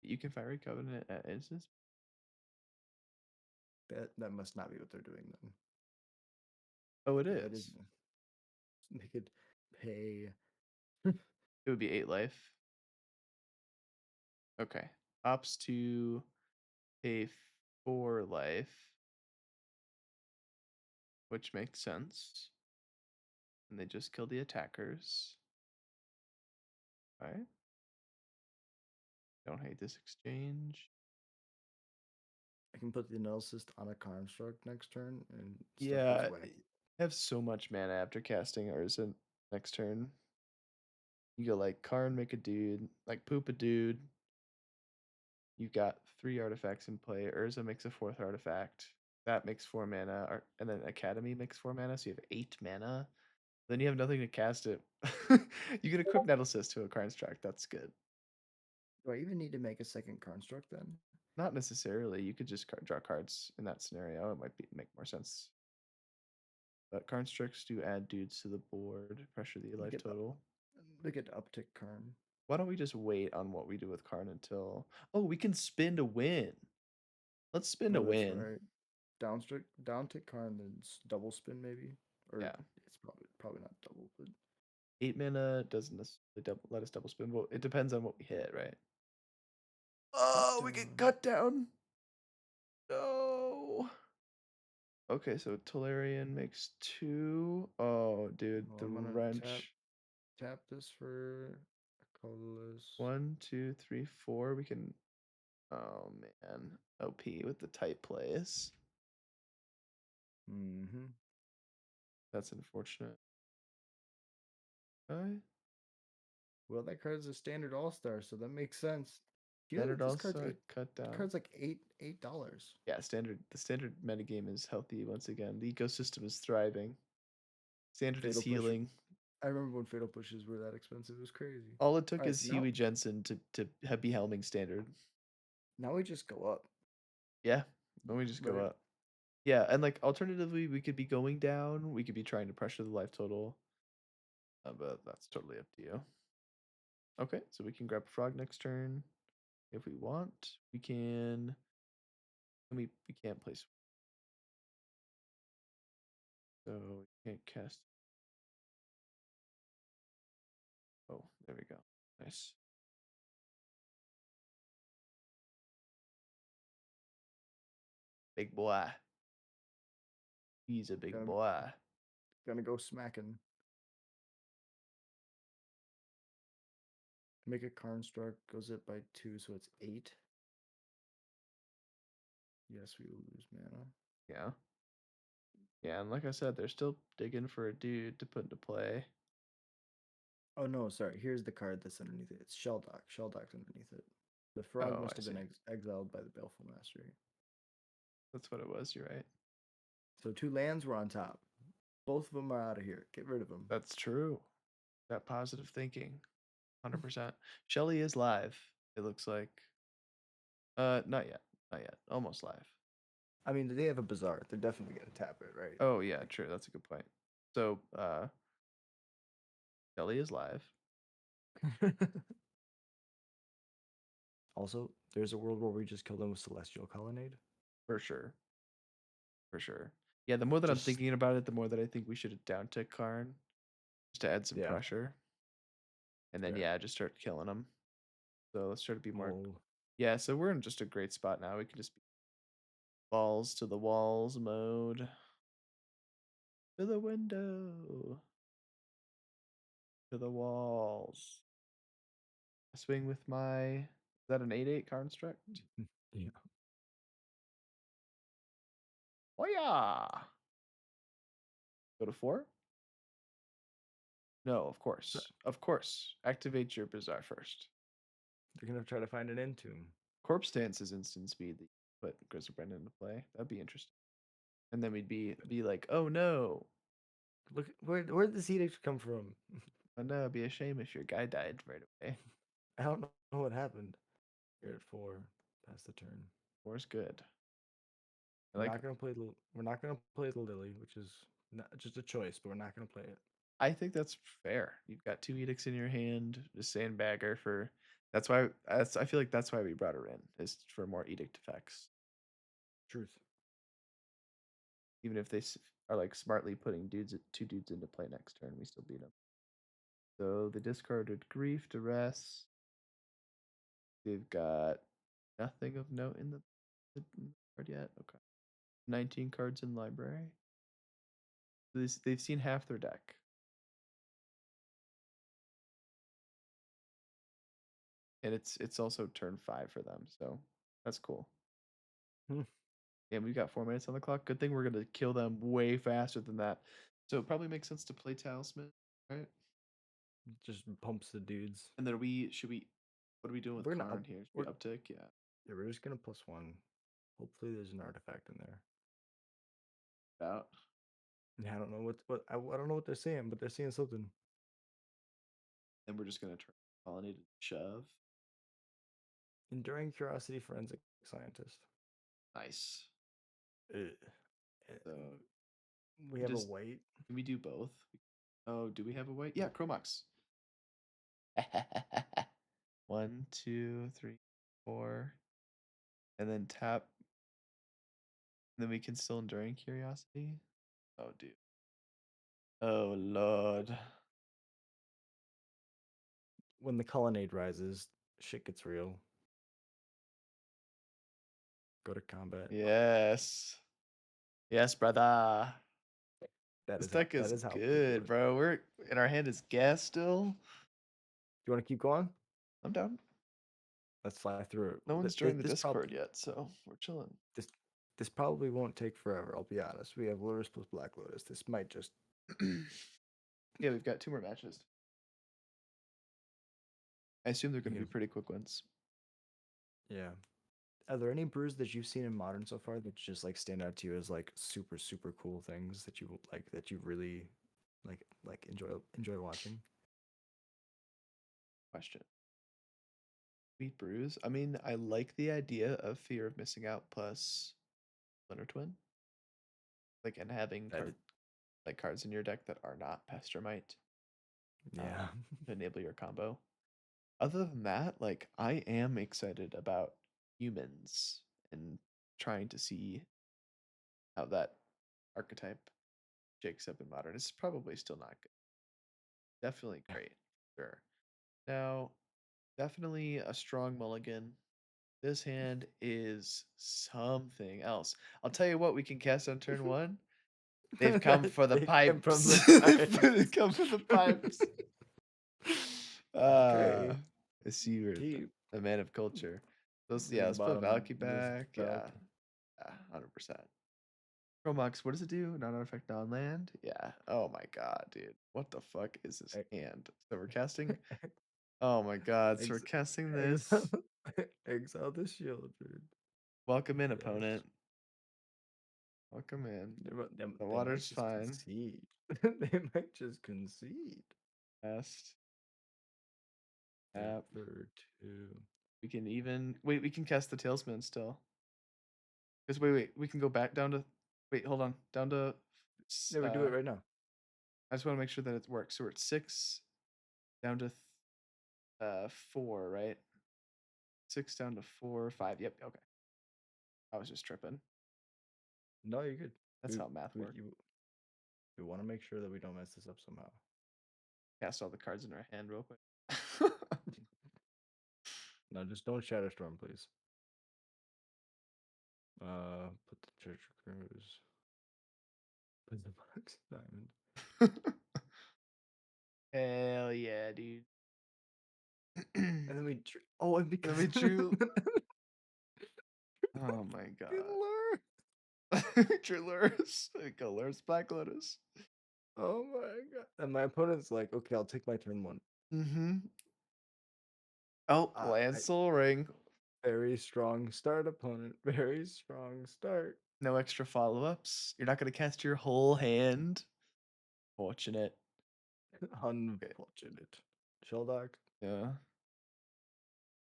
You can Fiery Covenant at instance. That must not be what they're doing then. Oh, it Yeah, is. it is. They could pay It would be 8 life. Okay. Ops to a 4 life, which makes sense. And they just kill the attackers. Alright. Don't hate this exchange. I can put the analysis on a construct next turn, and stuff goes Yeah, wacky. I have so much mana after casting Urza next turn. You go like Karn, make a dude, like poop a dude. You've got 3 artifacts in play. Urza makes a 4th artifact. That makes 4 mana, and then Academy makes 4 mana, so you have 8 mana. Then you have nothing to cast it. You can equip Nettlecyst to a construct. That's good. Do I even need to make a second construct then? Not necessarily. You could just draw cards in that scenario. It might make more sense. But constructs do add dudes to the board, pressure the life Get the, total. we get uptick Karn. Why don't we just wait on what we do with Karn until... Oh, we can spin to win. Let's spin to Oh, that's win. right. Downtick Karn, then double spin maybe, or Yeah. it's probably not double, but 8 mana doesn't necessarily let us double spin. Well, it depends on what we hit, right? Oh, we get cut down. No. Okay, so Tolarian makes 2. Oh, dude, Well, the I'm gonna wrench. tap this for Colas. 1, 2, 3, 4. We can. Oh man, OP with the tight plays. Mm-hmm. That's unfortunate. Okay. Well, that card's a standard all-star, so that makes sense. Do you know Standard that this card's also eight? cut The down. card's like $8. Yeah, standard. The standard metagame is healthy once again. The ecosystem is thriving. Standard is Fatal Push. healing. I remember when Fatal Pushes were that expensive. It was crazy. All it took All right, is so now, Huey Jensen to be helming standard. now we just go up. Yeah, then we just go Right. up. Yeah, and like alternatively, we could be going down. We could be trying to pressure the life total. But that's totally up to you. Okay, so we can grab a frog next turn if we want. We can. We can't place. So we can't cast. Oh, there we go. Nice. Big boy. He's a big Gonna, boy. gonna go smacking. Make a construct, goes it by 2, so it's 8. Yes, we will lose mana. Yeah. Yeah, and like I said, they're still digging for a dude to put into play. Oh no, sorry. Here's the card that's underneath it. It's Shelldock. Shelldock's underneath it. The frog Oh, must I have see. been exiled by the Baleful Mastery. That's what it was. You're right. So 2 lands were on top. Both of them are out of here. Get rid of them. That's true. That positive thinking. 100%. Shelly is live. It looks like. Not yet. Not yet. Almost live. I mean, they have a Bazaar. They're definitely gonna tap it, right? Oh yeah, true. That's a good point. So, Shelly is live. Also, there's a world where we just kill them with Celestial Colonnade. For sure. For sure. Yeah, the more that I'm Just thinking about it, the more that I think we should down tick Karn just to add some yeah. pressure. And then Yeah. just start killing them. So let's try to be more. Oh, Yeah, so we're in just a great spot now. We can just be balls to the walls mode. To the window. To the walls. I swing with my. Is that an 8/8 construct? yeah. Oh yeah. Go to 4? No, of course. Of course. Activate your Bazaar first. They're gonna try to find an entomb. Corpse Dance is instant speed that you put Grizzly Brendan into play. That'd be interesting. And then we'd be like, oh no. Look, where did this edict come from? Oh no, it'd be a shame if your guy died right away. I don't know what happened. You're at 4. Pass the turn. 4's good. We're not gonna play the. We're not gonna play the Lily, which is not just a choice, but we're not gonna play it. I think that's fair. You've got 2 edicts in your hand, just sandbagger for. That's why. I feel like that's why we brought her in, is for more edict effects. Truth. Even if they are like smartly putting 2 dudes into play next turn, we still beat them. So they discarded Grief, Duress. They've got nothing of note in the card yet. Okay. 19 cards in library. They've seen half their deck. And it's also turn 5 for them, so that's cool. Hmm. And we've got 4 minutes on the clock. Good thing we're gonna kill them way faster than that. So it probably makes sense to play Talisman, right? Just pumps the dudes. And then what are we doing with We're gonna Karn up, here? Should we uptick? Yeah. yeah, we're just gonna +1. Hopefully, there's an artifact in there. About. Yeah, I don't know I don't know what they're saying, but they're saying something. Then we're just gonna turn Colony to shove. Enduring curiosity, forensic scientist. Nice. Uh, So we have a just white. can we do both? Oh, do we have a white? Yeah, Chromox. 1, 2, 3, 4. And then tap. And then we can still Enduring Curiosity. Oh, dude. Oh, Lord. When the colonnade rises, shit gets real. Go to combat. Yes. Yes, brother. That This is how, deck that is is how we do good, it. bro. We're in our hand is gas still. Do you want to keep going? I'm down. Let's fly through it. No one's Th- joined the this prob- Discord yet, so we're chilling. This probably won't take forever. I'll be honest. We have Lotus plus Black Lotus. This might just. Yeah, we've got 2 more matches. I assume they're going to Yeah. be pretty quick ones. Yeah. Are there any brews that you've seen in Modern so far that just like stand out to you as like super super cool things that you like that you really like enjoy watching? Question. Sweet brews. I mean, I like the idea of Fear of Missing Out plus Splinter Twin. Like, and having That cards in your deck that are not Pestermite yeah. to enable your combo. Other than that, like, I am excited about humans and trying to see how that archetype shakes up in Modern. It's probably still not good. Definitely great. Sure. Now, definitely a strong mulligan. This hand is something else. I'll tell you what we can cast on turn 1. They've come for the They came from pipes. the They've come for the pipes. Okay. I see you're Deep. a man of culture. Those, In yeah, the let's put bottom of Valky this back. Yeah. Valky. Yeah, 100%. Chromox, what does it do? Non-artifact non-land? Yeah. Oh my god, dude. What the fuck is this Ex- hand? So we're casting. Oh my god. So we're ex- casting exile, this. exile the shield, dude. Welcome in, Yes. opponent. Welcome in. The They might water's just fine. concede. They might just concede. Best. Three App. for 2. We can even wait. We can cast the Tailsman still. Because wait. We can go back down to. Wait, hold on. Down to. Yeah, we do it right now. I just want to make sure that it works. So we're at 6, down to 4, right? 6 down to 4, 5. Yep. Okay. I was just tripping. No, you're good. That's how math works. We want to make sure that we don't mess this up somehow. Cast all the cards in our hand real quick. No, just don't Shatterstorm, please. Put the Treasure Cruise. Put the box diamond. Hell yeah, dude. And then we and because we drew. Oh my god. True Lures. Go Lures, Black Lotus. Oh my god. And my opponent's like, okay, I'll take my turn 1. Mm-hmm. Oh, Land Soul Ring. Very strong start, opponent. Very strong start. No extra follow-ups. You're not gonna cast your whole hand. Fortunate. Unfortunate. Sheldock. Yeah.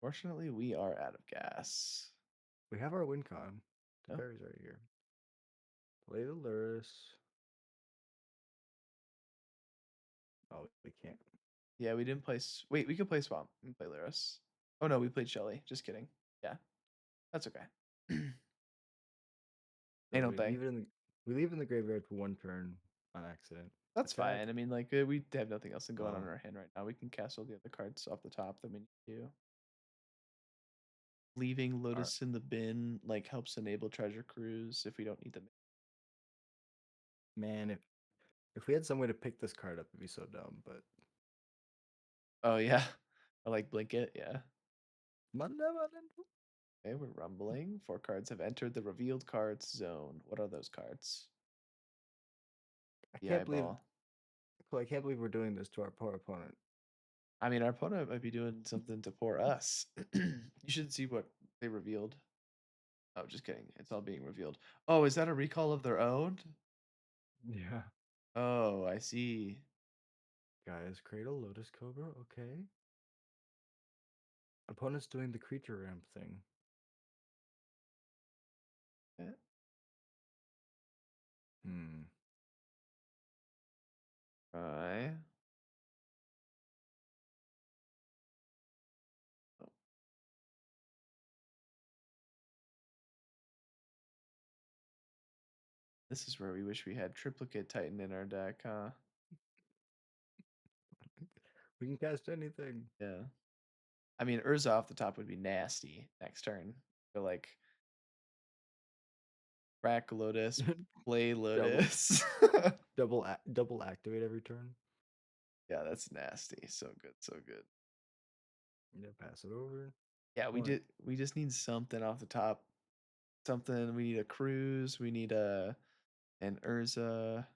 Fortunately, we are out of gas. We have our win con. The Oh. fairies right here. Play the Luris. Oh, we can't. Yeah, we didn't play. Wait, we could play Swamp and play Lyris. Oh no, we played Shelly. Just kidding. Yeah, that's okay. Ain't no we thing. leave it in the graveyard for 1 turn on accident. That's attack. fine. I mean, like we have nothing else going on in Oh. our hand right now. We can cast all the other cards off the top that we need to. Leaving Alright. Lotus in the bin like helps enable treasure cruise if we don't need them. Man, if we had some way to pick this card up, it'd be so dumb. But Oh yeah, I like blink it. Yeah. malevolent. Okay, we're rumbling. 4 cards have entered the revealed cards zone. What are those cards? I The can't believe. eyeball. Well, I can't believe we're doing this to our poor opponent. I mean, our opponent might be doing something to poor us. You should see what they revealed. Oh, just kidding. It's all being revealed. Oh, is that a recall of their own? Yeah. Oh, I see. Guys, Cradle, Lotus Cobra, okay. Opponent's doing the creature ramp thing. Yeah. Hmm. Right. Oh, this is where we wish we had Triplicate Titan in our deck, huh? We can cast anything. Yeah. I mean, Urza off the top would be nasty next turn. But like, crack Lotus, play double, Lotus. double activate every turn. Yeah, that's nasty. So good, so good. Yeah, pass it over. Yeah, Point. we just need something off the top. Something. We need a cruise. We need a an Urza.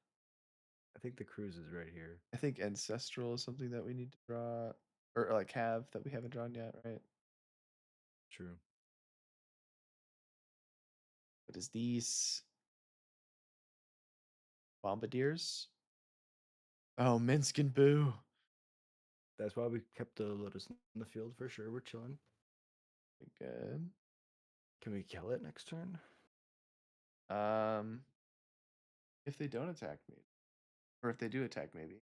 I think the cruise is right here. I think Ancestral is something that we need to draw or like have that we haven't drawn yet, right? True. What is these? Bombardiers? Oh, Minsk and Boo. That's why we kept the Lotus in the field for sure. We're chilling. Good. Can we kill it next turn? Um, if they don't attack me, or if they do attack, maybe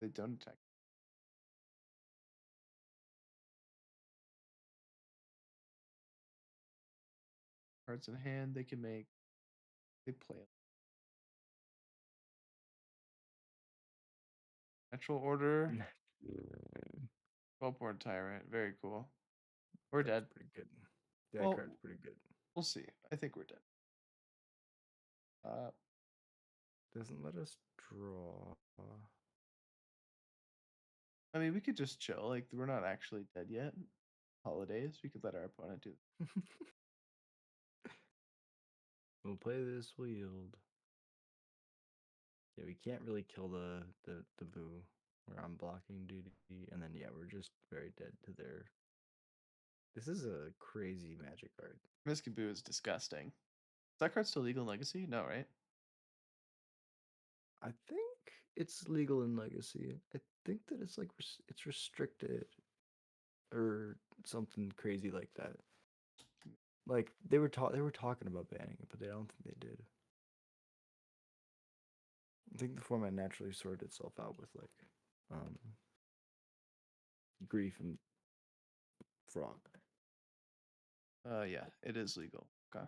they don't attack. Cards in hand, they can make. They play natural order. 12-board tyrant. Very cool. We're That's dead. pretty good. That Well, card's pretty good. we'll see. I think we're dead. Doesn't let us draw. I mean, we could just chill. Like, we're not actually dead yet. Holidays, we could let our opponent do. We'll play this. We'll yield. Yeah, we can't really kill the Boo. Where I'm blocking duty, and then yeah, we're just very dead to their. This is a crazy magic card. Minsk and Boo is disgusting. Is that card still legal in Legacy? No, right? I think it's legal in Legacy. I think that it's like it's restricted or something crazy like that. Like they were talking about banning it, but I don't think they did. I think the format naturally sorted itself out with like um grief and frog. Yeah, it is legal. Okay.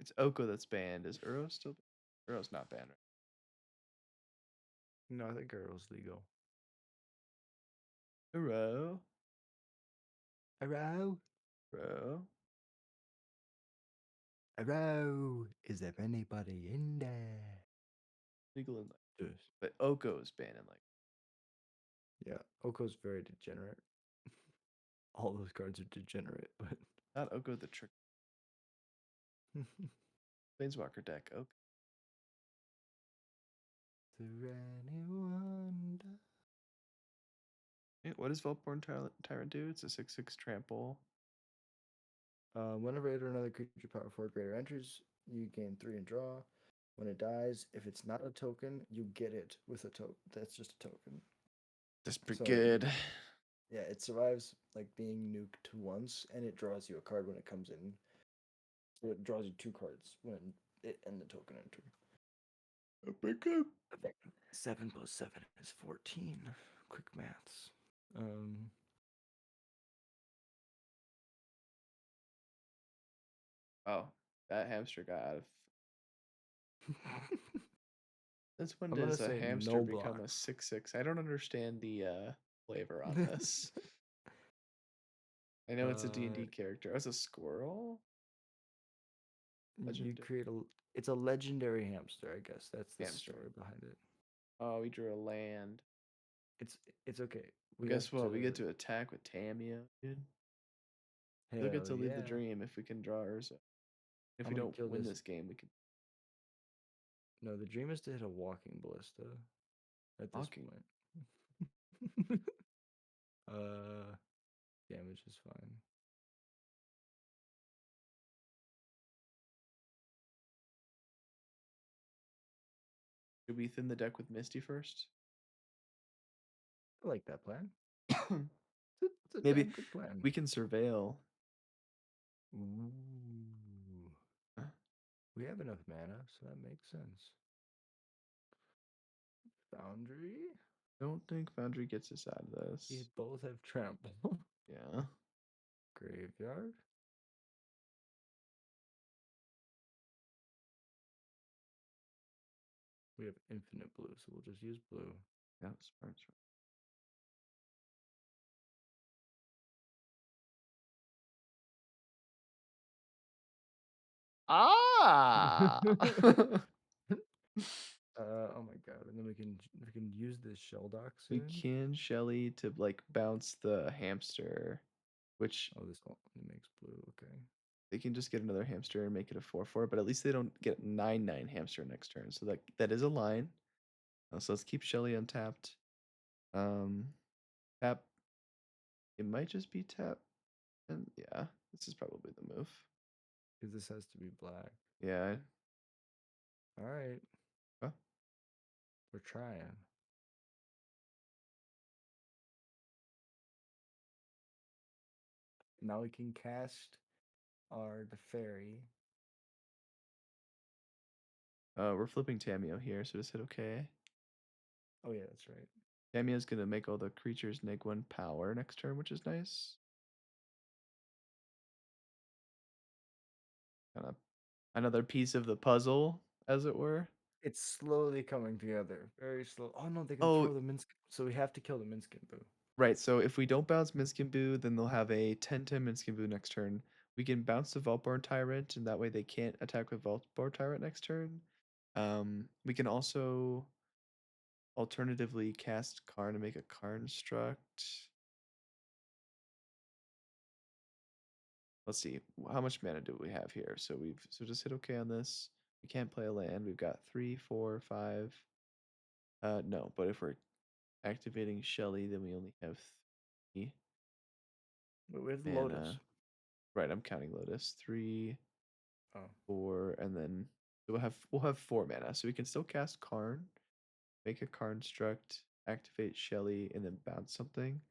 It's Oko that's banned. Is Uro still? Uro's not banned, right? No, I think Arrow's legal. Uro. Arrow, Uro. Arrow, is there anybody in there? Legal in Yes. but Oko is banned in like Yeah, Oko's very degenerate. All those cards are degenerate, but not Oko the trick. Planeswalker deck. Okay. is there anyone? What does Voltborn Tyrant do? It's a 6/6 trample. Whenever it or another creature power 4 greater enters, you gain 3 and draw. When it dies, if it's not a token, you get it with a token. That's just a token. That's pretty So, good. yeah, it survives like being nuked once, and it draws you a card when it comes in. So it draws you 2 cards when it and the token enter. Pretty good. 7 plus 7 is 14. Quick maths. Um, Oh, that hamster got out of Since when I'm gonna does a say hamster no become a blocks. 6/6? I don't understand the flavor on this. I know it's a uh, D&D character. As a squirrel? you Legendary create a. It's a legendary hamster, I guess. That's the hamster. story behind it. Oh, we drew a land. It's okay. Well, We guess have what? We get to. to attack with Tamio, dude. Still get Hell to leave the yeah! dream if we can draw Urza. If I'm we gonna don't kill win this. this game, we can No, the dream is to hit a walking ballista. At this walking. point. uh, damage is fine. Should we thin the deck with Misty first? I like that plan. It's a Maybe damn good plan. we can surveil. Ooh. Huh? We have enough mana, so that makes sense. Foundry? Don't think Foundry gets us out of We this. both have trample. Yeah. Graveyard? We have infinite blue, so we'll just use blue. Yeah, smart. Ah! Oh my god! And then we can use this shell dock We soon. can Shelly to like bounce the hamster, which Oh, this one it makes blue. Okay. they can just get another hamster and make it a 4/4, but at least they don't get 9/9 hamster next turn. So that is a line. So let's keep Shelly untapped. Tap. It might just be tap, and yeah, this is probably the move. Because this has to be black. Yeah. All right. Huh? We're trying. Now we can cast the fairy. We're flipping Tamio here, so just hit OK. Oh yeah, that's right. Tamio's gonna make all the creatures -1 power next turn, which is nice. Kind of another piece of the puzzle, as it were. It's slowly coming together. Very slow. Oh no, they can Oh, throw the Minsk. So we have to kill the Minskin Boo. right. So if we don't bounce Minskin Boo, then they'll have a 10/10 Minskin Boo next turn. We can bounce the Vaultborn Tyrant, and that way they can't attack with Vaultborn Tyrant next turn. We can also alternatively cast Karn to make a Karn Struct. Let's see, how much mana do we have here? So just hit OK on this. We can't play a land. We've got 3, 4, 5. No, but if we're activating Shelly, then we only have 3 But we have the mana. Lotus. Right, I'm counting Lotus. 3, Oh. 4, and then we'll have 4 mana. So we can still cast Karn, make a Karn Struct, activate Shelly, and then bounce something.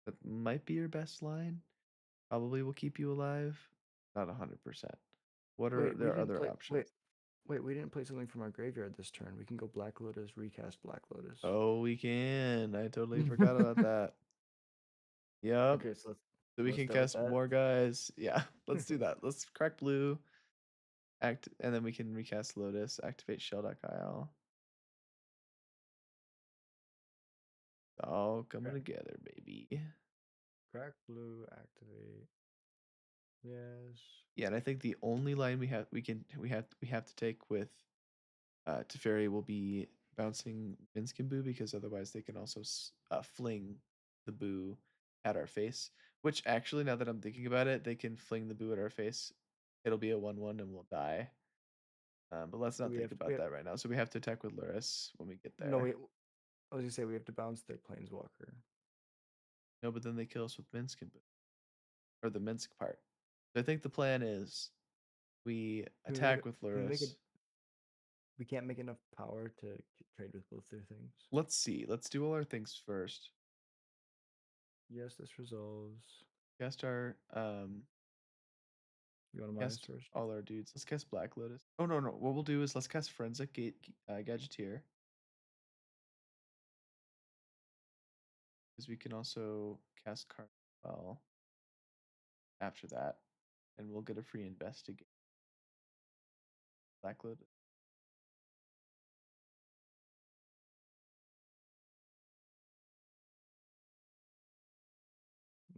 That might be your best line. Probably will keep you alive. Not 100%. What are Wait, we there didn't other play. options? Wait, we didn't play something from our graveyard this turn. We can go Black Lotus, recast Black Lotus. Oh, we can. I totally forgot about that. Yep. Okay, so So we let's can start with cast that. more guys. Yeah, let's do that. Let's crack blue. And then we can recast Lotus, activate Shell.il. All coming together, baby. Crack blue, activate. Yes. Yeah, and I think the only line we have to take with Teferi will be bouncing Minskin Boo, because otherwise they can also fling the Boo at our face. Which actually, now that I'm thinking about it, they can fling the Boo at our face. It'll be a 1/1 and we'll die. But let's So not think about that right now. So we have to attack with Luris when we get there. No, I was gonna say we have to bounce their Planeswalker. No, but then they kill us with Minskin Boo, or the Minsk part. So I think the plan is we attack with Can we make it? Luris. We can't make enough power to trade with both their things. Let's see. Let's do all our things first. Yes, this resolves. Cast our You want to minus cast first? all our dudes. Let's cast Black Lotus. Oh no. What we'll do is let's cast Forensic Gadgeteer, because we can also cast Card well after that, and we'll get a free investigate. Black Lotus.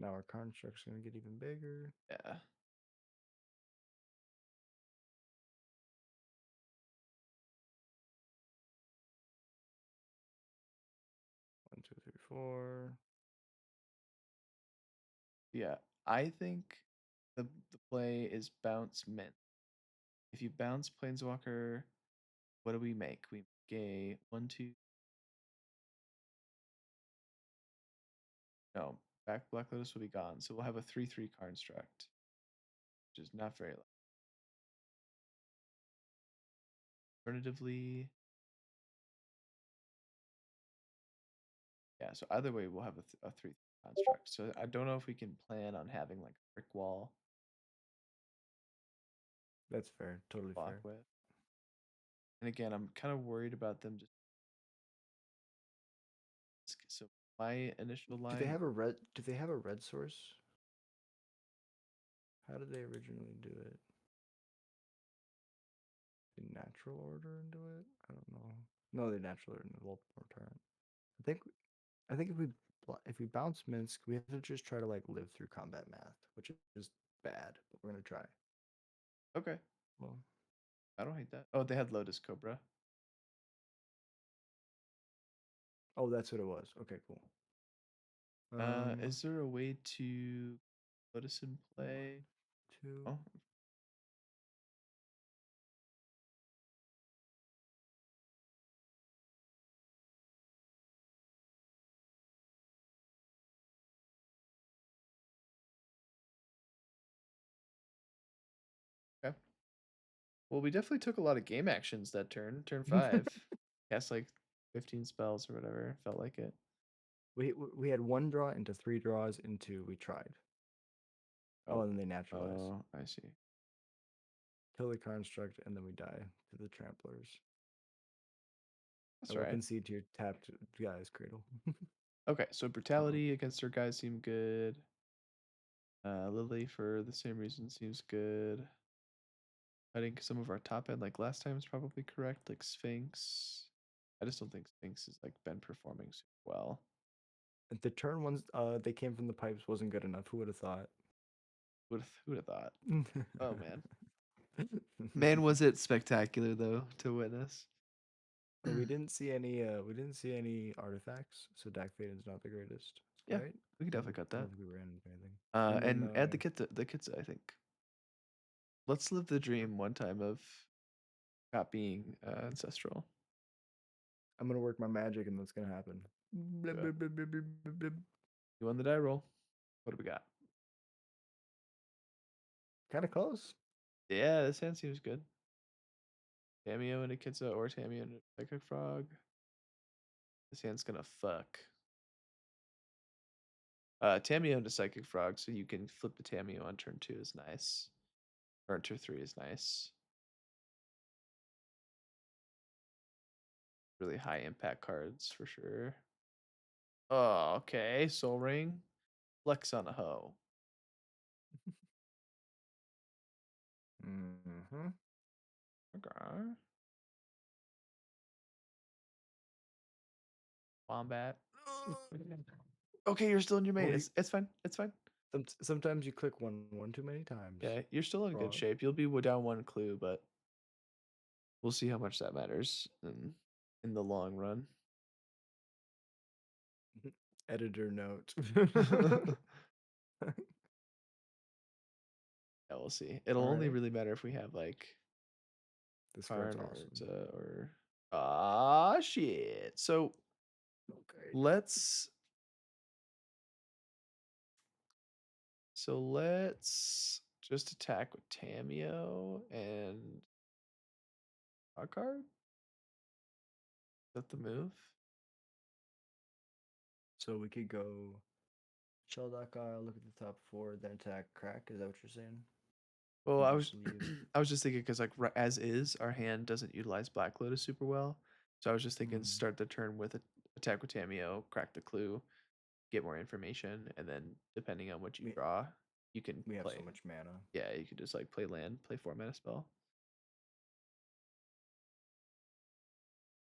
Now our construct's gonna get even bigger. Yeah. One, two, three, four. Yeah. I think the play is bounce mint. If you bounce Planeswalker, what do we make? We make a 1, 2. No, back Black Lotus will be gone. So we'll have a 3/3 construct, which is not very low. Alternatively, yeah, so either way, we'll have a 3/3 construct. So I don't know if we can plan on having like a brick wall That's fair. Totally block fair. with. And again, I'm kind of worried about them just. So my initial line. Do they have a red? Do they have a red source? How did they originally do it? The natural order into it? I don't know. No, the natural order into multiple turn. I think if we bounce Minsk, we have to just try to like live through combat math, which is bad, but we're gonna try. Okay, Well, I don't hate that. Oh, they had Lotus Cobra. oh, that's what it was. Okay, cool. Is there a way to Lotus in play? 2. Oh, okay. Well, we definitely took a lot of game actions that turn. Turn 5. Cast like 15 spells or whatever. Felt like it. We had 1 draw into 3 draws into we tried. Oh, and then they naturalize. Oh, I see. Kill the construct, and then we die to the tramplers. That's I will right. concede to your tapped guy's cradle. Okay, so brutality against their guys seem good. Lily for the same reason seems good. I think some of our top end, like last time, is probably correct. Like Sphinx, I just don't think Sphinx has like been performing super well. The turn ones they came from the pipes wasn't good enough. Who would have thought? Who'd have thought? Oh man, was it spectacular though to witness? Well, we didn't see any artifacts, so Dak Faden's not the greatest. Yeah, Right? we could definitely cut I that. don't think we ran into anything. And then, add the kits. I think. Let's live the dream one time of copying ancestral. I'm gonna work my magic, and that's gonna happen. Blib, Do it. blib, blib, blib, blib, blib. You won the die roll. What do we got? Kind of close. Yeah, this hand seems good. Tamio and a Kitsa or Tamio and a Psychic Frog. This hand's gonna fuck. Tamio and a Psychic Frog, so you can flip the Tamio on turn 2 is nice. Or turn 3 is nice. Really high impact cards for sure. Oh, okay. Soul Ring. Flex on a hoe. Mm-hmm. Okay. Wombat. Okay, you're still in your main. Well, It's fine. It's fine. sometimes you click one too many times. Yeah, you're still in good Frog. shape. You'll be down 1 clue, but we'll see how much that matters in the long run. Editor note. Yeah, we'll see. It'll only Alright. really matter if we have like This card's Karn awesome. or ah shit. So Okay. let's just attack with Tamio and a card. Is that the move? So we could go Shelldock Isle, look at the top 4, then attack crack. Is that what you're saying? Well, And I just was leave. I was just thinking because like as is, our hand doesn't utilize Black Lotus super well. So I was just thinking start the turn with attack with Tamio, crack the clue, get more information, and then depending on what you draw, you can We have play. so much mana. Yeah, you could just like play land, play 4 mana spell.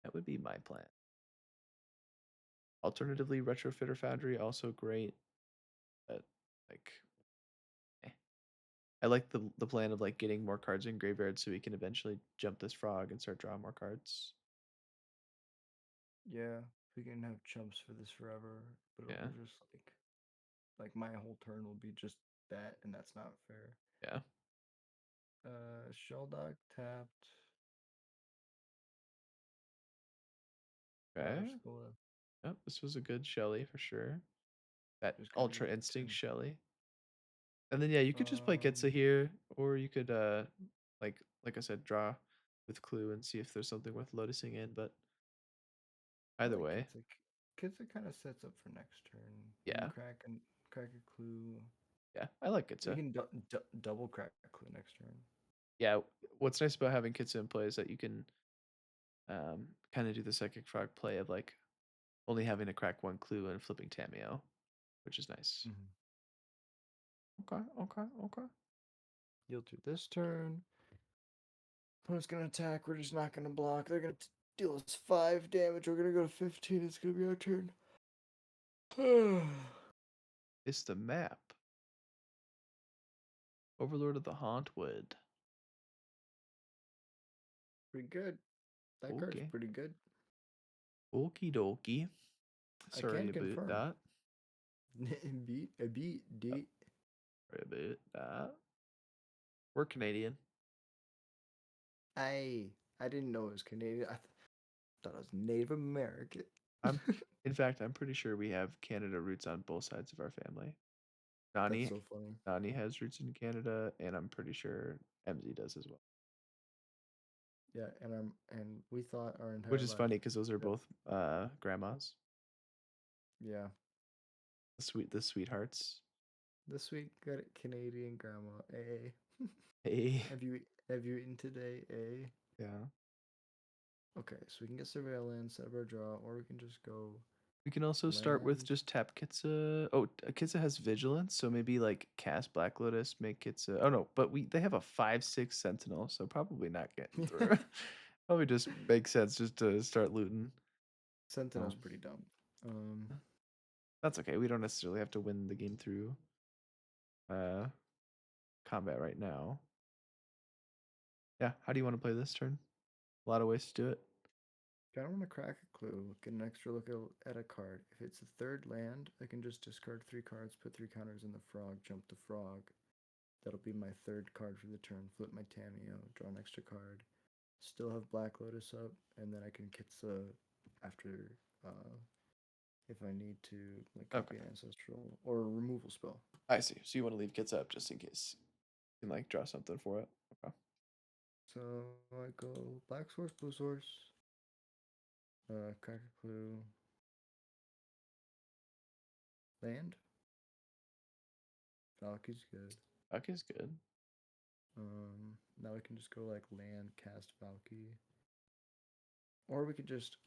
That would be my plan. Alternatively, Retrofitter Foundry also great, but like, eh. I like the plan of like getting more cards in graveyard so we can eventually jump this frog and start drawing more cards. Yeah, we can have chumps for this forever, but Yeah, it'll just like my whole turn will be just that, and that's not fair. yeah. Shell dog tapped. Okay. Just go Yep, this was a good Shelly for sure. That just gonna Ultra get Instinct two. Shelly. And then yeah, you could just play Kitsa Um, here, or you could like I said, draw with Clue and see if there's something worth lotusing in, but I either like way, Kitsa. Kitsa kind of sets up for next turn. We can yeah. crack a clue. Yeah, I like We Kitsa. can double crack a clue next turn. Yeah, what's nice about having Kitsa in play is that you can kind of do the psychic frog play of like only having to crack one clue and flipping Tameo, which is nice. Mm-hmm. Okay, okay, okay. You'll do this turn. Opponent's gonna attack. We're just not gonna block. They're gonna deal us 5 damage. We're gonna go to 15. It's gonna be our turn. It's the map. Overlord of the Hauntwood. Pretty good. That card's Okay. pretty good. Okie dokie. I Sorry can about confirm. that. A beat, D. Sorry about that. We're Canadian. I didn't know it was Canadian. I thought it was Native American. I'm in fact I'm pretty sure we have Canada roots on both sides of our family. That's Nani so funny. Nani has roots in Canada, and I'm pretty sure MZ does as well. Yeah, and we thought our entire Which is life. funny because those are that- both grandmas. Yeah, The sweethearts. the sweet good Canadian grandma. A. Hey. Have you eaten today? A. Yeah. Okay, so we can get surveillance, set up our draw, or we can just go We can also start with land. just tap Kitsa. Oh, Kitsa has vigilance, so maybe like cast Black Lotus, make Kitsa. Oh no, but they have a 5/6 Sentinel, so probably not getting through. Probably just makes sense just to start looting. Sentinel's Um, pretty dumb. that's okay. We don't necessarily have to win the game through uh combat right now. Yeah, how do you want to play this turn? A lot of ways to do it. I don't want to crack a clue. Get an extra look at a card. If it's a third land, I can just discard 3 cards, put 3 counters in the frog, jump the frog. That'll be my third card for the turn. Flip my Tameo, draw an extra card. Still have Black Lotus up, and then I can Kitsa after if I need to, like copy Okay. an ancestral or a removal spell. I see. So you want to leave Kitsa up just in case you can like draw something for it. Okay. So I go Black Source, Blue Source, crack a clue, land. Valky's good. Okay, is good. Now we can just go like land, cast Valky. Or we could just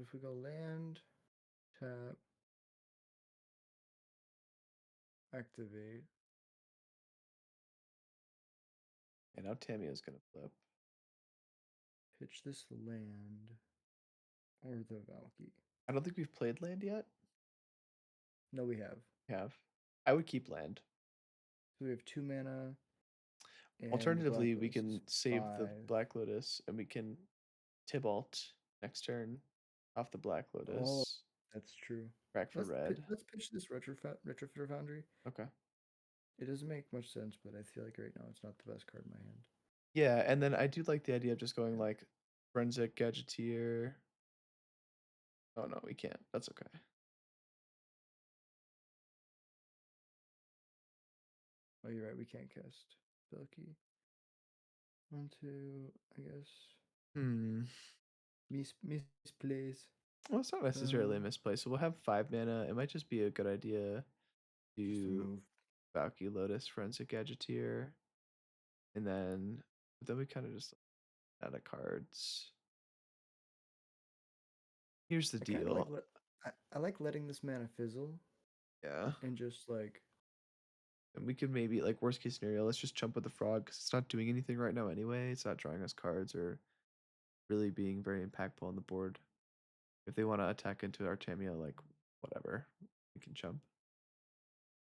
if we go land, tap, activate, And now Tameo's gonna flip. pitch this land or the Valky. I don't think we've played land yet. No, we have. We have. I would keep land. So we have 2 mana and Black Alternatively, we Lotus is can save the 5. Black Lotus and we can Tibalt next turn off the Black Oh, Lotus. that's true. Crack for red. Let's pitch this Retrofitter Foundry. Okay. It doesn't make much sense, but I feel like right now it's not the best card in my hand. Yeah, and then I do like the idea of just going like Forensic Gadgeteer. Oh no, we can't. That's okay. Oh, you're right. We can't cast Valky. 1, 2, I guess. Hmm. Misplays. Well, it's not necessarily a Um, misplay. So we'll have 5 mana. It might just be a good idea just a to move. Valky Lotus, Forensic Gadgeteer, and then we kind of just out of cards. Here's the I kind of like deal. I like letting this mana fizzle Yeah. and just like And we could maybe like worst case scenario, let's just jump with the frog because it's not doing anything right now anyway. It's not drawing us cards or really being very impactful on the board. If they want to attack into Artemia, like whatever, we can jump.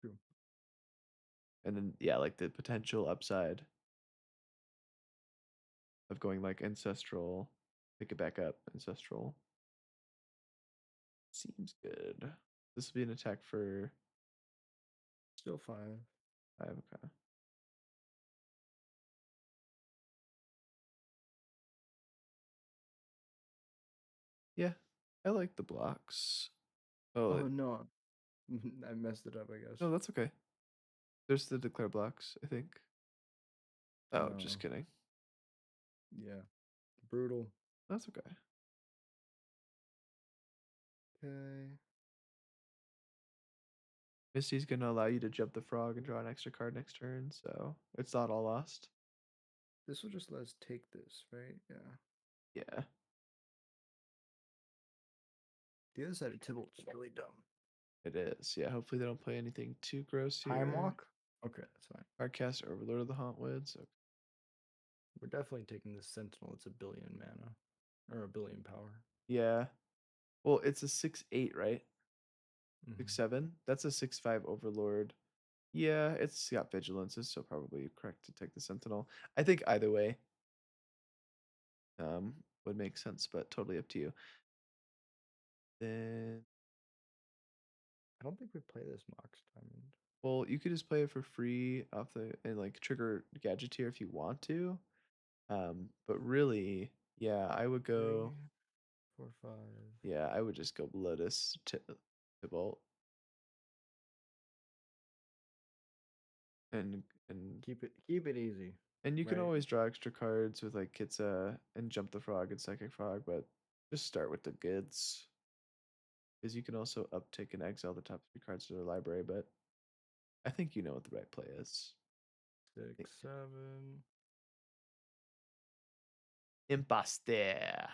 True. And then yeah, like the potential upside of going like ancestral, pick it back up, ancestral. Seems good. This will be an attack for Still 5. 5. Okay. Yeah, I like the blocks. Oh, Oh no, I messed it up. I guess. no, that's okay. There's the declare blocks, I think. Oh, No. just kidding. Yeah. Brutal. That's okay. Okay. Misty's gonna allow you to jump the frog and draw an extra card next turn, so it's not all lost. This will just let us take this, right? Yeah. Yeah. The other side of Tybalt's really dumb. It is. Yeah, hopefully they don't play anything too gross here. Time walk. Okay, that's fine. Hardcast Overlord of the Hauntwoods. Okay. We're definitely taking this Sentinel. It's a billion mana, or a billion power. Yeah. Well, it's a 6/8, right? Mhm. 6/7. That's a 6/5 Overlord. Yeah, it's got vigilance. It's still probably correct to take the Sentinel. I think either way would make sense, but totally up to you. Then, I don't think we play this Mox Diamond. well, you could just play it for free off the and like trigger Gadgeteer if you want to. But really, yeah, I would 3, go. 4, 5. Yeah, I would just go Lotus to Bolt and Keep it easy. and you can Right. always draw extra cards with like Kitsa and Jump the Frog and Psychic Frog, but just start with the goods. Because you can also uptick and exile the top 3 cards to the library, but I think you know what the right play is. 6, 7. Imposter.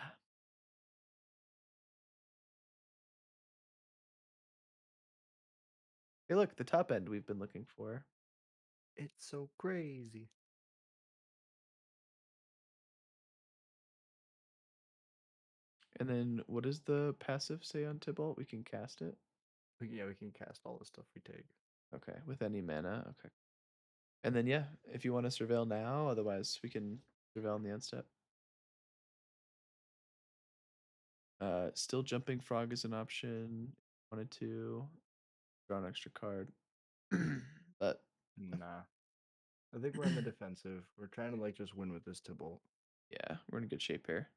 Hey, look, the top end we've been looking for. It's so crazy. And then what does the passive say on Tybalt? We can cast it? Yeah, we can cast all the stuff we take. Okay, with any mana. Okay. And then, yeah, if you want to surveil now, otherwise we can surveil in the end step. Still jumping frog is an option. Wanted to draw an extra card. But Nah. I think we're in the defensive. We're trying to like just win with this Tybalt. yeah, we're in good shape here.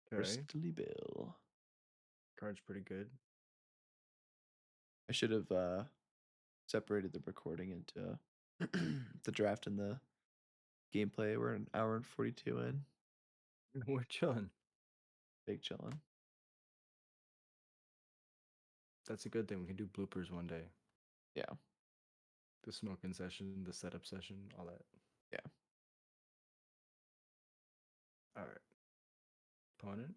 Okay. Bristly Bill. Card's pretty good. I should have separated the recording into the draft and the gameplay. We're an hour and 42 in. We're chilling. Big chillin'. That's a good thing. We can do bloopers one day. Yeah. The smoking session, the setup session, all that. Yeah. All right. Opponent.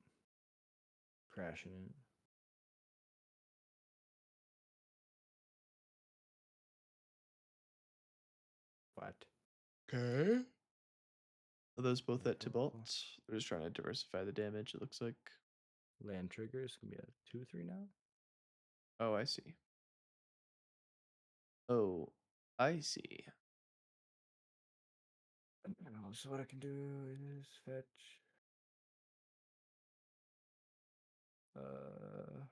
Crashing in. What? Okay. Are those both at Oh. Tybalt? They're just trying to diversify the damage, it looks like. Land triggers can be a 2/3 now. Oh, I see. Oh, I see. So what I can do is fetch. Oh,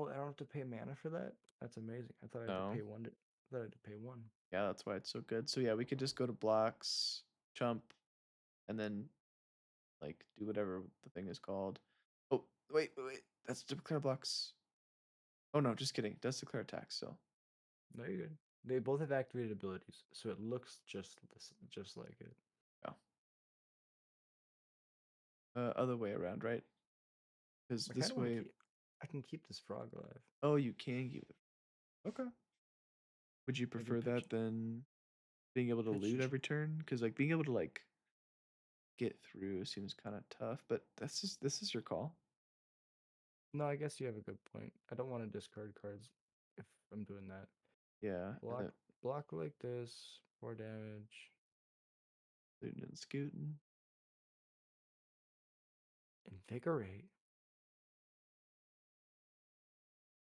I don't have to pay mana for that. That's amazing. I thought I had to No. pay one. I thought I had to pay one. Yeah, that's why it's so good. So yeah, we could just go to blocks, chump, and then like do whatever the thing is called. Oh, wait. That's declare blocks. Oh no, just kidding. It does declare attacks still. No, you're good. They both have activated abilities, so it looks just like it. Yeah. Other way around, right? Because I this kind of want to way. keep. I can keep this frog alive. Oh, you can keep it. Okay. Would you Maybe prefer pitch that than being able to loot pitch. every turn? Because like being able to like get through seems kind of tough. But this is your call. No, I guess you have a good point. I don't want to discard cards if I'm doing that. Yeah. Block like this. 4 damage. Looting and scooting. Invigorate.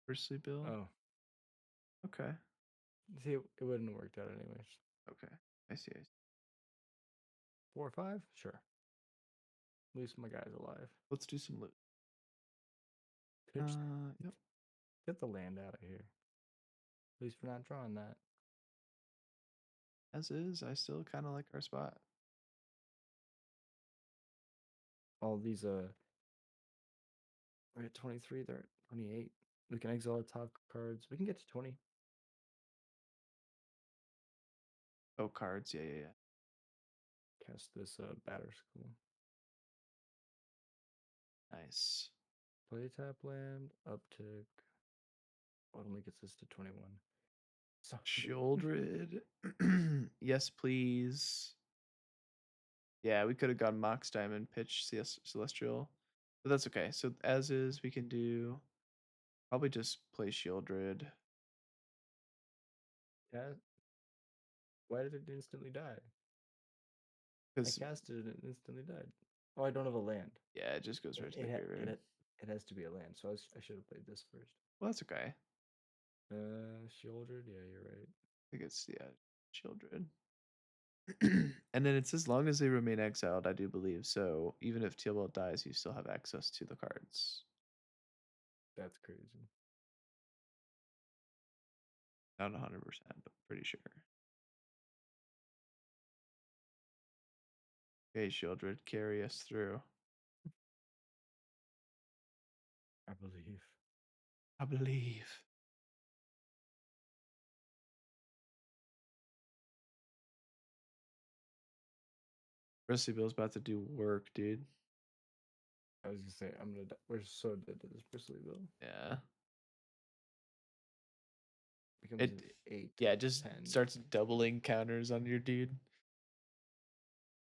Firstly, Bill. Oh, Okay. see, it wouldn't have worked out anyways. Okay. I see. 4 or 5? Sure. At least my guy's alive. Let's do some loot. Could just Yep. get the land out of here. At least we're not drawing that. As is, I still kind of like our spot. All these we're at 23, they're at 28. We can exile the top cards. We can get to 20. Oh, cards. Yeah. Cast this batter school. Nice. Play tap land, uptick. What only gets us to 21? So Shieldred. Yes, please. Yeah, we could have gone Mox Diamond, pitch Celestial. But that's okay. So as is, we can do probably just play Shieldred. yeah. Why did it instantly die? I Because casted it and it instantly died. Oh, I don't have a land. yeah, it just goes right to the graveyard. It has to be a land, so I should have played this first. Well, that's okay. Shieldred, yeah, you're right. I think it's Shieldred. And then it's as long as they remain exiled, I do believe. So even if Teal'c dies, you still have access to the cards. That's crazy. Not 100%, but pretty sure. Okay, Shieldred, carry us through. I believe. I believe. Rusty Bill's about to do work, dude. I was gonna say we're so dead to this Bristly Bill. Yeah. Becomes It an 8. yeah, it just 10. starts doubling counters on your dude.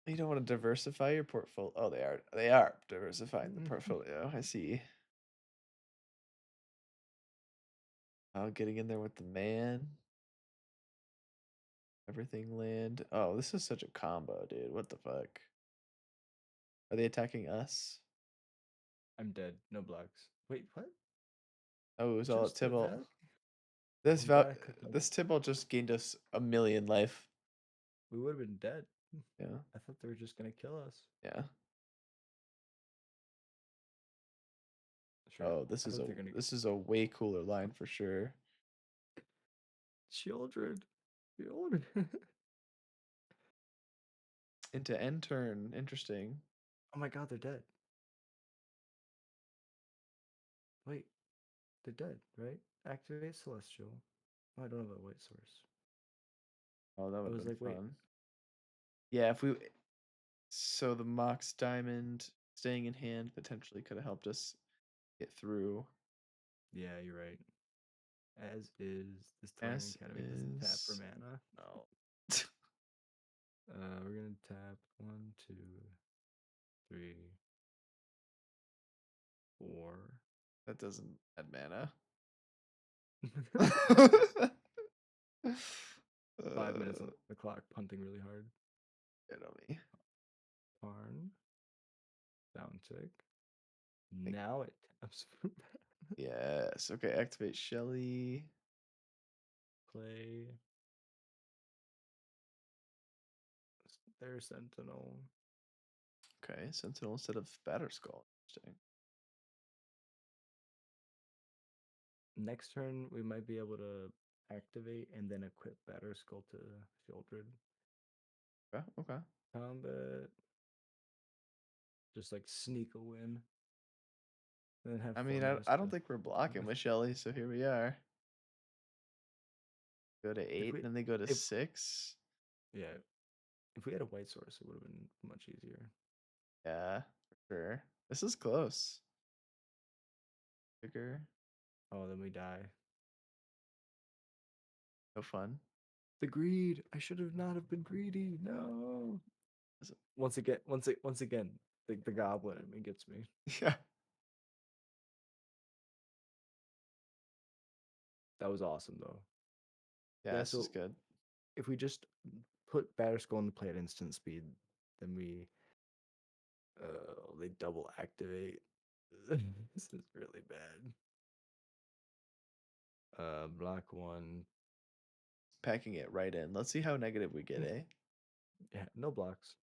You don't want to diversify your portfolio. Oh, they are diversifying the portfolio. I see. Oh, getting in there with the man. Everything land. Oh, this is such a combo, dude. What the fuck? Are they attacking us? I'm dead. No blocks. Wait, what? Oh, it was all at Just the Tybalt. val- This I'm glad I clicked on this Tybalt just gained us 1,000,000 life. We would have been dead. Yeah. I thought they were just gonna kill us. Yeah. Sure. Oh, I thought they're gonna this is a way cooler line for sure. Children. Children. Into end turn. Interesting. Oh my god, they're dead. Wait, they're dead, right? Activate Celestial. Oh, I don't have a white source. Oh, that I would have was been like, wait, fun. Yeah, if we so the Mox Diamond staying in hand potentially could have helped us get through. yeah, you're right. As is this Tellurian As Academy doesn't tap for is mana. no. We're gonna tap 1, 2, 3, 4. That doesn't add mana. 5 minutes on the clock, punting really hard. Get on me. Tarn. Downtick. Think- Now it taps for mana. Yes. Okay, activate Shelly. Play. Their Sentinel. Okay, Sentinel instead of Batter Skull. Interesting. Next turn, we might be able to activate and then equip Batter Skull to Shieldred. Okay. Combat. Just like sneak a win. And then have I 4 mean, mana I don't stuff. think we're blocking with Shelly, so here we are. Go to 8, we- and then they go to if- 6. Yeah. If we had a white source, it would have been much easier. Yeah, for sure. This is close. Bigger. Oh, then we die. No fun. The greed. I should have not have been greedy. No. Is it- Once again, the goblin in me gets me. Yeah. That was awesome though. Yeah, Yeah, this is so good. if we just put Batter Skull in the play at instant speed, then we they double activate. This is really bad. Block one. Packing it right in. Let's see how negative we get, eh? Yeah, no blocks.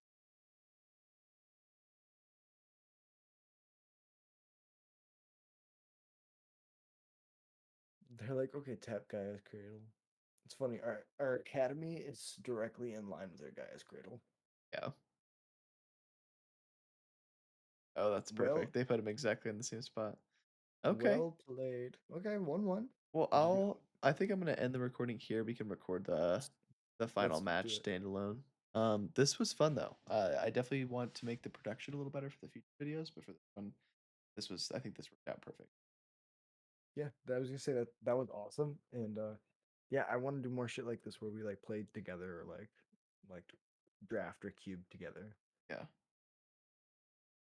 They're like, okay, tap Gaia's Cradle. It's funny. Our academy is directly in line with their Gaia's Cradle. Yeah. Oh, that's Well, perfect. They put him exactly in the same spot. Okay. well played. Okay, 1-1. Well, I think I'm gonna end the recording here. We can record the final Let's match do it. standalone. This was fun though. I definitely want to make the production a little better for the future videos, but for this one, I think this worked out perfect. Yeah, I was gonna say that was awesome, and yeah, I want to do more shit like this where we like played together or like draft or cube together. Yeah.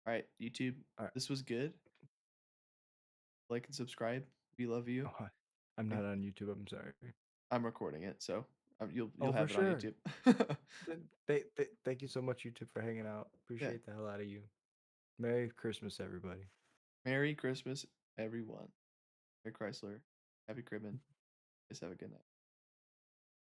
All right, YouTube. All right. This was good. Like and subscribe. We love you. Oh, I'm not on YouTube. I'm sorry. I'm recording it, so you'll Oh, for have it on sure. YouTube. Thank you so much, YouTube, for hanging out. Appreciate the hell out of you. Merry Christmas, everybody. Merry Christmas, everyone. Merry Chrysler. Happy Cribbin'. Guys have a good night.